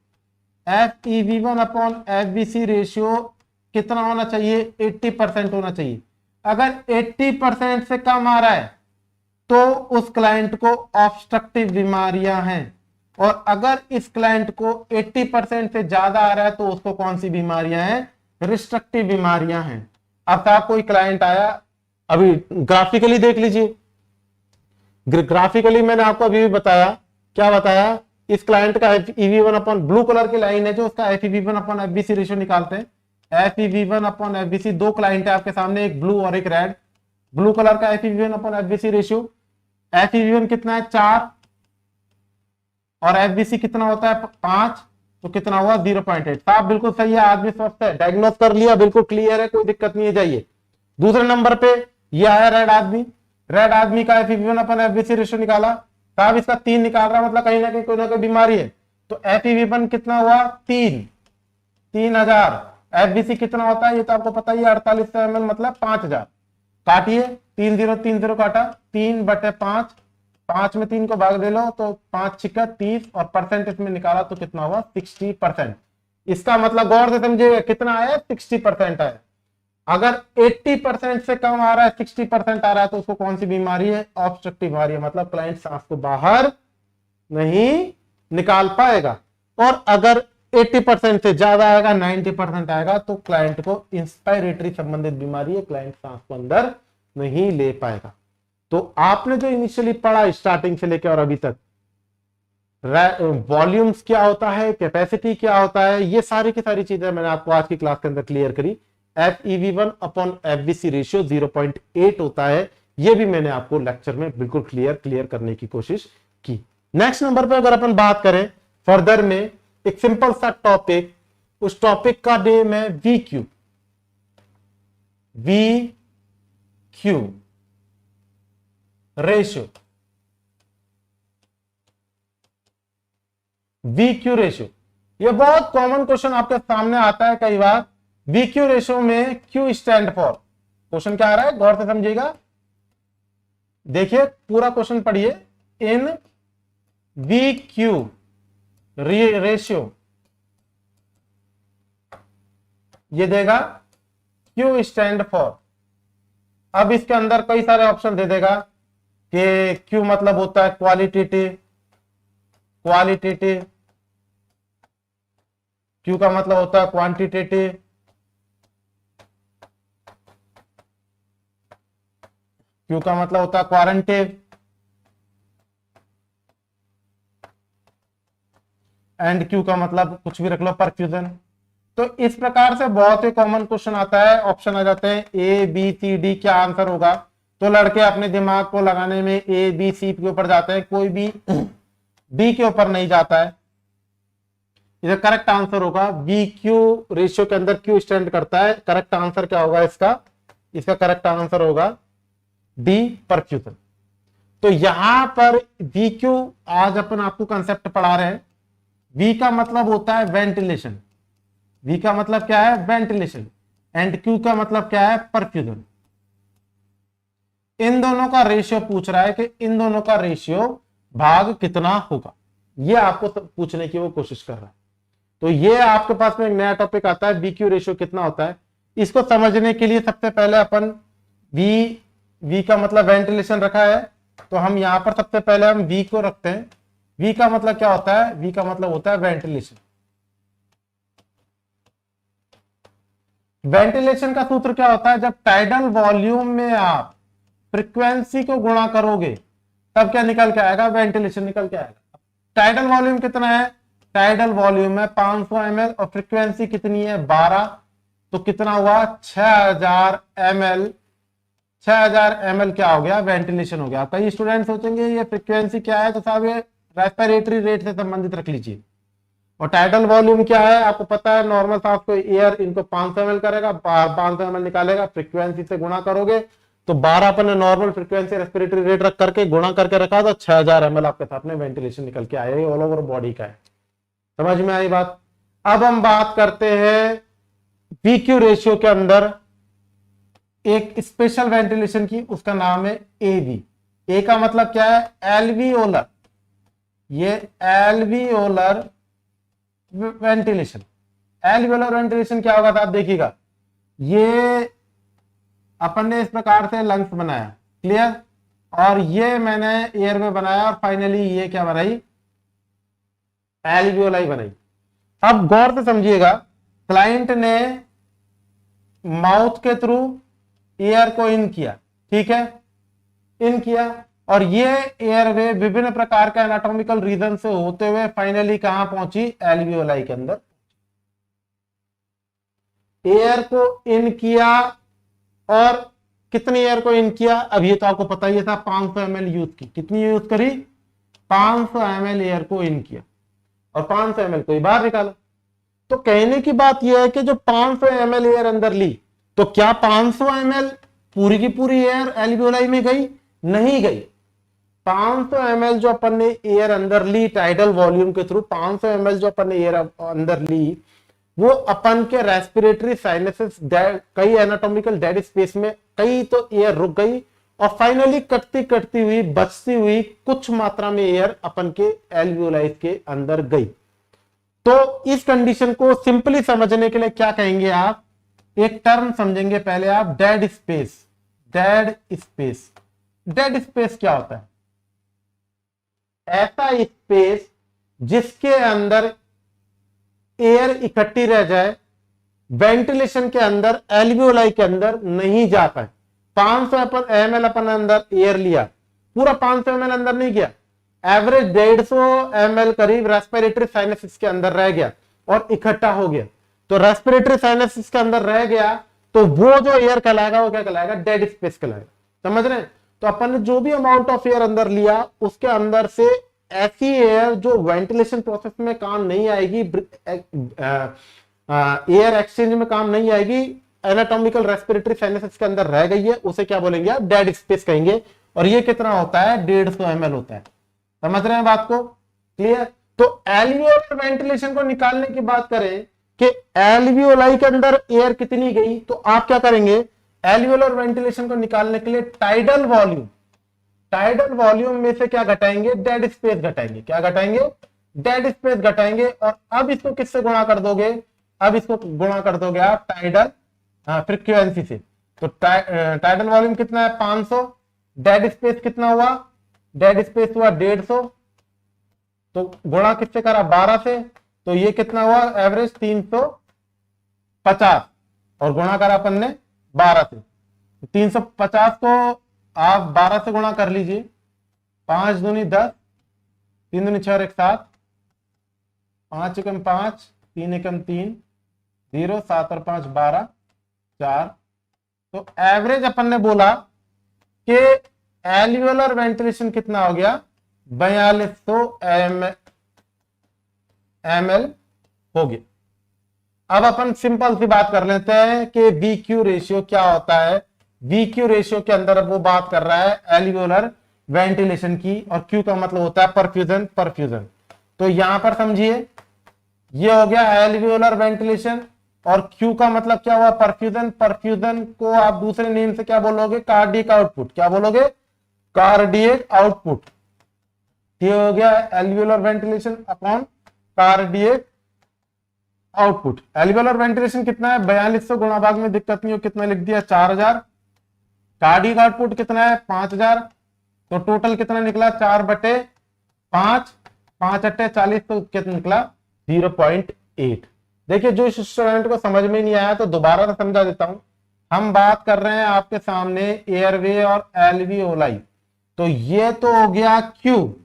FEV1/FVC रेशियो कितना होना चाहिए? 80% होना चाहिए। अगर 80% से कम आ रहा है तो उस क्लाइंट को ऑब्स्ट्रक्टिव बीमारियां हैं, और अगर इस क्लाइंट को 80% से ज्यादा आ रहा है तो उसको कौन सी बीमारियां हैं? रिस्ट्रिक्टिव बीमारियां हैं। अब साहब कोई क्लाइंट आया, अभी ग्राफिकली देख लीजिए, ग्राफिकली मैंने आपको अभी भी बताया, क्या बताया? इस क्लाइंट का FEV1 ब्लू कलर की लाइन है जो उसका FEV1/FVC रेशियो निकालते हैं। FEV1/FVC, दो क्लाइंट है आपके सामने, एक ब्लू और एक रेड। ब्लू कलर का FEV1/FVC रेशियो, FEV1 कितना है? 4, और FVC कितना होता है? 5, तो कितना हुआ? 0.8। साहब बिल्कुल सही है, आदमी स्वस्थ है, डायग्नोज कर लिया, बिल्कुल क्लियर है, कोई दिक्कत नहीं है, जाइए। दूसरे नंबर पे ये आया रेड आदमी, रेड आदमी का FEV1/FVC रेशियो निकाला, साहब इसका 3 निकाल रहा, मतलब कहीं ना कहीं कोई ना कोई बीमारी है। तो FEV1 कितना हुआ? 3000। FVC कितना होता है ये तो आपको पता ही है, 48 ml, मतलब 5000। काटिए, 30 काटा, 3/5, 5 में 3 को भाग दे लो तो 5 छिक्का 30, और परसेंट इसमें निकाला तो कितना हुआ? 60%। इसका मतलब गौर से समझिए, कितना आया? 60% आया। अगर 80% से कम आ रहा है, 60% आ रहा है, तो उसको कौन सी बीमारी है? ऑब्स्ट्रक्टिव बीमारी है, मतलब क्लाइंट सांस को बाहर नहीं निकाल पाएगा। और अगर 80% से ज्यादा आएगा, 90% आएगा, तो क्लाइंट को इंस्पायरेटरी संबंधित बीमारी है, क्लाइंट सांस को अंदर नहीं ले पाएगा। तो आपने जो इनिशियली पढ़ा स्टार्टिंग से लेकर और अभी तक, वॉल्यूम्स क्या होता है, कैपेसिटी क्या होता है, ये सारी की सारी चीजें मैंने आपको आज की क्लास के अंदर क्लियर करी। FEV1/FVC रेशियो 0.8 होता है, ये भी मैंने आपको लेक्चर में बिल्कुल क्लियर करने की कोशिश की। नेक्स्ट नंबर पे अगर अपन बात करें फर्दर में, एक सिंपल सा टॉपिक, उस टॉपिक का नेम है VQ। रेशियो, VQ रेशियो, ये बहुत कॉमन क्वेश्चन आपके सामने आता है कई बार। VQ रेशियो में Q स्टैंड फॉर, क्वेश्चन क्या आ रहा है गौर से समझिएगा, देखिए पूरा क्वेश्चन पढ़िए। इन VQ रेशियो ये देगा Q स्टैंड फॉर। अब इसके अंदर कई सारे ऑप्शन दे देगा कि Q मतलब होता है क्वालिटेटिव, Q का मतलब होता है क्वांटिटेटिव, Q का मतलब होता है क्वारंटिव, एंड Q का मतलब कुछ भी रख लो, परफ्यूजन। तो इस प्रकार से बहुत ही कॉमन क्वेश्चन आता है, ऑप्शन आ जाते हैं ABCD, क्या आंसर होगा? तो लड़के अपने दिमाग को लगाने में ABC के ऊपर जाते हैं, कोई भी D के ऊपर नहीं जाता है। इधर करेक्ट आंसर होगा VQ रेशियो के अंदर Q स्टैंड करता है, करेक्ट आंसर क्या होगा इसका करेक्ट आंसर होगा D, परफ्यूजन। तो यहां पर VQ, आज अपन आपको कंसेप्ट पढ़ा रहे हैं। V का मतलब होता है वेंटिलेशन, V का मतलब क्या है? वेंटिलेशन, एंड Q का मतलब क्या है? परफ्यूजन। इन दोनों का रेशियो पूछ रहा है कि इन दोनों का रेशियो भाग कितना होगा, ये आपको पूछने की वो कोशिश कर रहा है। तो ये आपके पास में एक नया टॉपिक आता है, VQ रेशियो कितना होता है। इसको समझने के लिए सबसे पहले अपन V का मतलब वेंटिलेशन रखा है, तो हम यहां पर सबसे पहले हम V को रखते हैं। V का मतलब क्या होता है? V का मतलब होता है वेंटिलेशन। वेंटिलेशन का सूत्र क्या होता है? जब टाइडल वॉल्यूम में आप फ्रीक्वेंसी को गुणा करोगे तब क्या निकल के आएगा? वेंटिलेशन निकल के आएगा। टाइडल वॉल्यूम कितना है? टाइडल वॉल्यूम है 500 ml, और फ्रीक्वेंसी कितनी है? 12, तो कितना हुआ? 6000 ml। 6000 ml क्या हो गया? वेंटिलेशन हो गया। कई स्टूडेंट सोचेंगे ये फ्रीक्वेंसी क्या है, तो साहब ये रेस्पिरेटरी रेट से संबंधित रख लीजिए। और टाइडल वॉल्यूम क्या है आपको पता है, नॉर्मल सांस को एयर इनको 500 ml करेगा, 500 ml निकालेगा, फ्रीक्वेंसी से गुणा करोगे तो 12 अपन ने नॉर्मल फ्रीक्वेंसी रेस्पिरेटरी रेट रख करके गुणा करके रखा तो 6000 ml आपके साथ में वेंटिलेशन निकल के आया, ऑल ओवर बॉडी का है। समझ में आई बात। अब हम बात करते हैं वीक्यू रेशियो के अंदर एक स्पेशल वेंटिलेशन की, उसका नाम है एवी। ए का मतलब क्या है, एल्वियोलर। ये एल्वियोलर वेंटिलेशन। एल्वियोलर वेंटिलेशन क्या होगा था आप देखिएगा, ये अपन ने इस प्रकार से लंग्स बनाया, क्लियर, और ये मैंने एयर में बनाया और फाइनली ये क्या बनाई, एल्वियोलाई बनाई। अब गौर से समझिएगा, क्लाइंट ने माउथ के थ्रू एयर को इन किया, ठीक है, इन किया, और ये एयरवे विभिन्न प्रकार का एनाटॉमिकल रीजन से होते हुए फाइनली कहां पहुंची, एल्वियोलाई के अंदर। एयर को इन किया, और कितनी एयर को इन किया, अब ये तो आपको पता ही था, 500 ml यूज की। कितनी यूज करी, 500 ml एयर को इन किया और 500 ml को बाहर निकाला। तो कहने की बात यह है कि जो 500 ml एयर अंदर ली, तो क्या 500 ml पूरी की पूरी एयर एल्वियोलाई में गई, नहीं गई। 500 ml जो अपन ने एयर अंदर ली टाइडल वॉल्यूम के थ्रू, 500 ml जो अपन ने एयर अंदर ली, वो अपन के रेस्पिरेटरी साइनसेस, कई एनाटॉमिकल डेड स्पेस में कई तो एयर रुक गई, और फाइनली कटती कटती हुई बचती हुई कुछ मात्रा में एयर अपन के एल्वियोलाई के अंदर गई। तो इस कंडीशन को सिंपली समझने के लिए क्या कहेंगे आप, एक टर्म समझेंगे पहले आप, dead space. Dead space, dead space क्या होता है, ऐसा स्पेस जिसके अंदर एयर इकट्ठी रह जाए, वेंटिलेशन के अंदर, एल्वियोलाई के अंदर नहीं जा पाए। 500 ml अपन अंदर एयर लिया, पूरा 500 ml अंदर नहीं गया, एवरेज 150 ml करीब रेस्पिरेटरी साइनसिस के अंदर रह गया और इकट्ठा हो गया। तो रेस्पिरेटरी साइनसिस के अंदर रह गया, तो वो जो एयर कहलाएगा वो क्या कहलाएगा, डेड स्पेस कहलाएगा। समझ रहे हैं। तो अपन ने जो भी अमाउंट ऑफ एयर अंदर लिया, उसके अंदर से ऐसी एयर जो वेंटिलेशन प्रोसेस में काम नहीं आएगी, एयर एक्सचेंज में काम नहीं आएगी, एनाटॉमिकल रेस्पिरेटरी साइनसेस के अंदर रह गई है, उसे क्या बोलेंगे आप, डेड स्पेस कहेंगे। और ये कितना होता है, 150 ml होता है। समझ रहे हैं बात को, क्लियर। तो एल्वियोलर वेंटिलेशन को निकालने की बात करें कि एल्वियोलाई के अंदर एयर कितनी गई, तो आप क्या करेंगे, एल्वियोलर वेंटिलेशन को निकालने के लिए टाइडल वॉल्यूम, टाइडल वॉल्यूम में से क्या घटाएंगे, डेड स्पेस घटाएंगे। क्या घटाएंगे, डेड स्पेस घटाएंगे। और अब इसको किससे गुणा कर दोगे, अब इसको गुणा कर दोगे आप टाइडल फ्रीक्वेंसी से। तो टाइडल वॉल्यूम कितना है, 500, डेड स्पेस कितना हुआ, डेड स्पेस हुआ 150, तो गुणा किससे करा, 12 से, तो ये कितना हुआ, एवरेज 350, और गुणा करा अपन ने 12 से। 350 को आप 12 से गुणा कर लीजिए, 5 दूनी 10, 3 दूनी 6 और 1 7, 5 एकम 5, 3 एकम 3, 0, 7 और 5 12, 4। तो एवरेज अपन ने बोला कि एल्वियोलर वेंटिलेशन कितना हो गया, 4200 ml हो गया। अब अपन सिंपल सी बात कर लेते हैं कि VQ रेशियो क्या होता है। VQ रेशियो के अंदर अब वो बात कर रहा है एल्वियोलर वेंटिलेशन की, और Q का मतलब होता है परफ्यूजन, परफ्यूजन। तो यहां पर समझिए, ये हो गया एल्वियोलर वेंटिलेशन, और Q का मतलब क्या हुआ, परफ्यूजन। परफ्यूजन को आप दूसरे नेम से क्या बोलोगे, कार्डियक आउटपुट। क्या बोलोगे, कार्डियक आउटपुट। ये हो गया alveolar ventilation upon cardiac output. Alveolar ventilation कितना है, 4200, गुणा भाग में दिक्कत नहीं हो, कितना लिख दिया, 4000। कार्डियक आउटपुट कितना है, 5000। तो टोटल कितना निकला, 4/5, 5 अट्टे 40, तो कितना निकला, 0.8। देखिए, जो स्टूडेंट को समझ में नहीं आया तो दोबारा से समझा देता हूं। हम बात कर रहे हैं आपके सामने एयरवे और एल्वियोलाई, तो ये तो हो गया क्यू,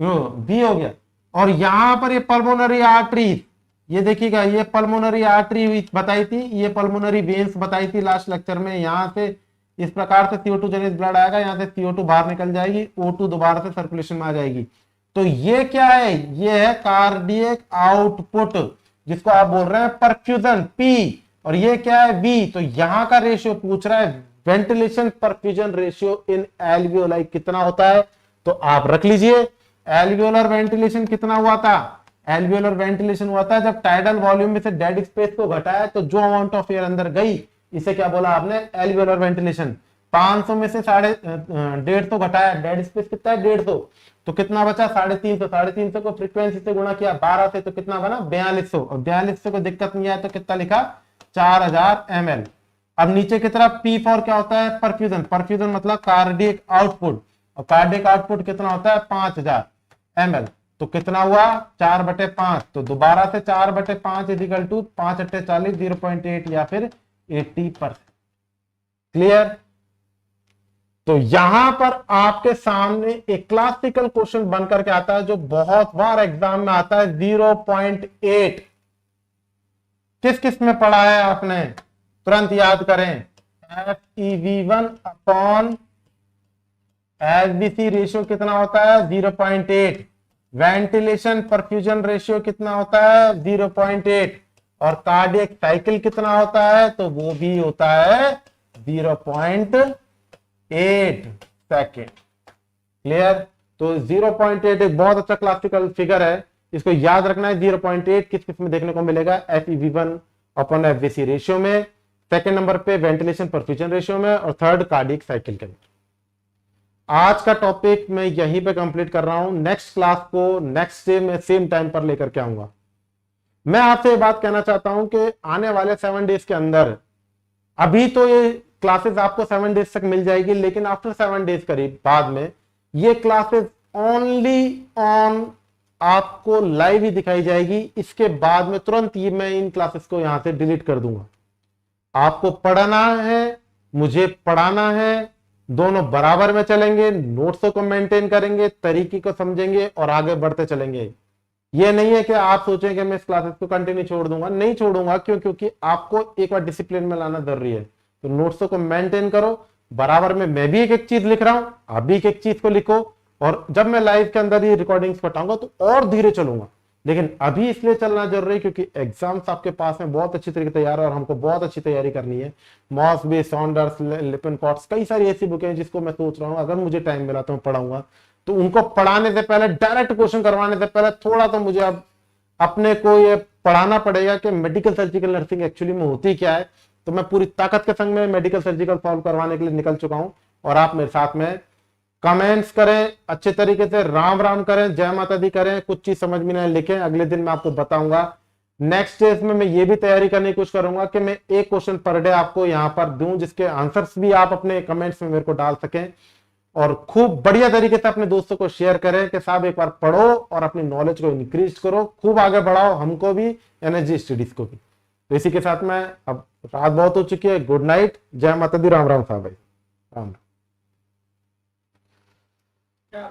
बी हो गया, और यहां पर ये पल्मोनरी आर्टरी, ये देखिएगा, ये पल्मोनरी आर्टरी बताई थी, ये पल्मोनरी वेन्स बताई थी लास्ट लेक्चर में। यहां से इस प्रकार से CO2 जनित ब्लड आएगा, यहां से CO2 बाहर निकल जाएगी, O2 दोबारा से सर्कुलेशन में आ जाएगी। तो ये क्या है, ये है कार्डियक आउटपुट, जिसको आप बोल रहे हैं परफ्यूजन पी, और ये क्या है वी। तो यहां का रेशियो पूछ रहा है ventilation perfusion ratio in alveoli कितना होता है। तो आप रख लीजिए एल्वियोलर वेंटिलेशन कितना हुआ था, एल्वियोलर वेंटिलेशन हुआ था जब टाइडल वॉल्यूम में से डेड स्पेस को घटाया तो जो अमाउंट ऑफ एयर अंदर गई, इसे क्या बोला आपने, एल्वियोलर वेंटिलेशन। 500 में से 150 घटाया, डेड स्पेस कितना है 150, तो कितना बचा 350। 350 को फ्रीक्वेंसी से गुणा किया 12 से, तो कितना बना 4200, और 4200 को दिक्कत नहीं आया तो कितना लिखा 4000 ml। अब नीचे की तरफ पी फॉर क्या होता है, परफ्यूजन। परफ्यूजन मतलब कार्डियक आउटपुट, और कार्डियक आउटपुट कितना होता है 5000 ml। तो कितना हुआ 4/5, तो दोबारा से 4/5 इजिकल टू 5 × 40 0.8 या फिर 80%। क्लियर। तो यहां पर आपके सामने एक क्लासिकल क्वेश्चन बनकर के आता है जो बहुत बार एग्जाम में आता है, 0.8 किस किस में पढ़ा है आपने, तुरंत याद करें। FeV1 अपॉन एसबीसी रेशियो कितना होता है 0.8, वेंटिलेशन परफ्यूजन रेशियो कितना होता है 0.8, और कार्डियक साइकिल कितना होता है, तो वो भी होता है 0.8 सेकेंड। क्लियर। तो 0.8 एक बहुत अच्छा क्लासिकल फिगर है, इसको याद रखना है। 0.8 किस किस में देखने को मिलेगा, FeV1 अपॉन एफवीसी रेशियो में, सेकेंड नंबर पे वेंटिलेशन परफ्यूजन रेशियो में, और थर्ड कार्डियक साइकिल के अंदर। आज का टॉपिक मैं यहीं पे कंप्लीट कर रहा हूं, नेक्स्ट क्लास को नेक्स्ट डे में सेम टाइम पर लेकर के आऊंगा। मैं आपसे ये बात कहना चाहता हूं कि आने वाले 7 डेज के अंदर, अभी तो ये क्लासेस आपको 7 डेज तक मिल जाएगी, लेकिन आफ्टर 7 डेज करीब बाद में ये क्लासेस ओनली ऑन आपको लाइव ही दिखाई जाएगी। इसके बाद में तुरंत ये मैं इन क्लासेस को यहां से डिलीट कर दूंगा। आपको पढ़ना है, मुझे पढ़ाना है, दोनों बराबर में चलेंगे, नोट्सों को मेंटेन करेंगे, तरीके को समझेंगे और आगे बढ़ते चलेंगे। ये नहीं है कि आप सोचें कि मैं इस क्लासेस को कंटिन्यू छोड़ दूंगा, नहीं छोड़ूंगा। क्यों? क्योंकि आपको एक बार डिसिप्लिन में लाना जरूरी है। तो नोट्सों को मेंटेन करो, बराबर में मैं भी एक एक चीज लिख रहा हूं, आप भी एक एक चीज को लिखो, और जब मैं लाइव के अंदर ये रिकॉर्डिंग्स पटाऊंगा तो और धीरे चलूंगा। लेकिन अभी इसलिए चलना जरूरी है क्योंकि एग्जाम्स आपके पास में बहुत अच्छी तरीके तैयार है और हमको बहुत अच्छी तैयारी करनी है। मॉसबी, सॉन्डर्स, लिपिनकॉट्स, कई सारी ऐसी बुकें हैं जिसको मैं सोच रहा हूँ अगर मुझे टाइम मिला तो मैं पढ़ाऊंगा। तो उनको पढ़ाने से पहले, डायरेक्ट क्वेश्चन करवाने से पहले थोड़ा तो मुझे अब अपने को ये पढ़ाना पड़ेगा कि मेडिकल सर्जिकल नर्सिंग एक्चुअली में होती क्या है। तो मैं पूरी ताकत के संग में मेडिकल सर्जिकल सॉल्व करवाने के लिए निकल चुका हूं, और आप मेरे साथ में कमेंट्स करें, अच्छे तरीके से राम राम करें, जय माता दी करें, कुछ चीज समझ में नहीं लिखें, अगले दिन मैं आपको बताऊंगा। नेक्स्ट डेज में मैं ये भी तैयारी करने की कोशिश करूंगा कि मैं एक क्वेश्चन पर डे आपको यहां पर दूं जिसके आंसर्स भी आप अपने कमेंट्स में मेरे को डाल सकें, और खूब बढ़िया तरीके से अपने दोस्तों को शेयर करें कि साहब एक बार पढ़ो और अपनी नॉलेज को इंक्रीज करो, खूब आगे बढ़ाओ, हमको भी एनर्जी स्टडीज को भी। तो इसी के साथ में अब रात बहुत हो चुकी है, गुड नाइट, जय माता दी, राम राम साहब भाई, राम। Yeah.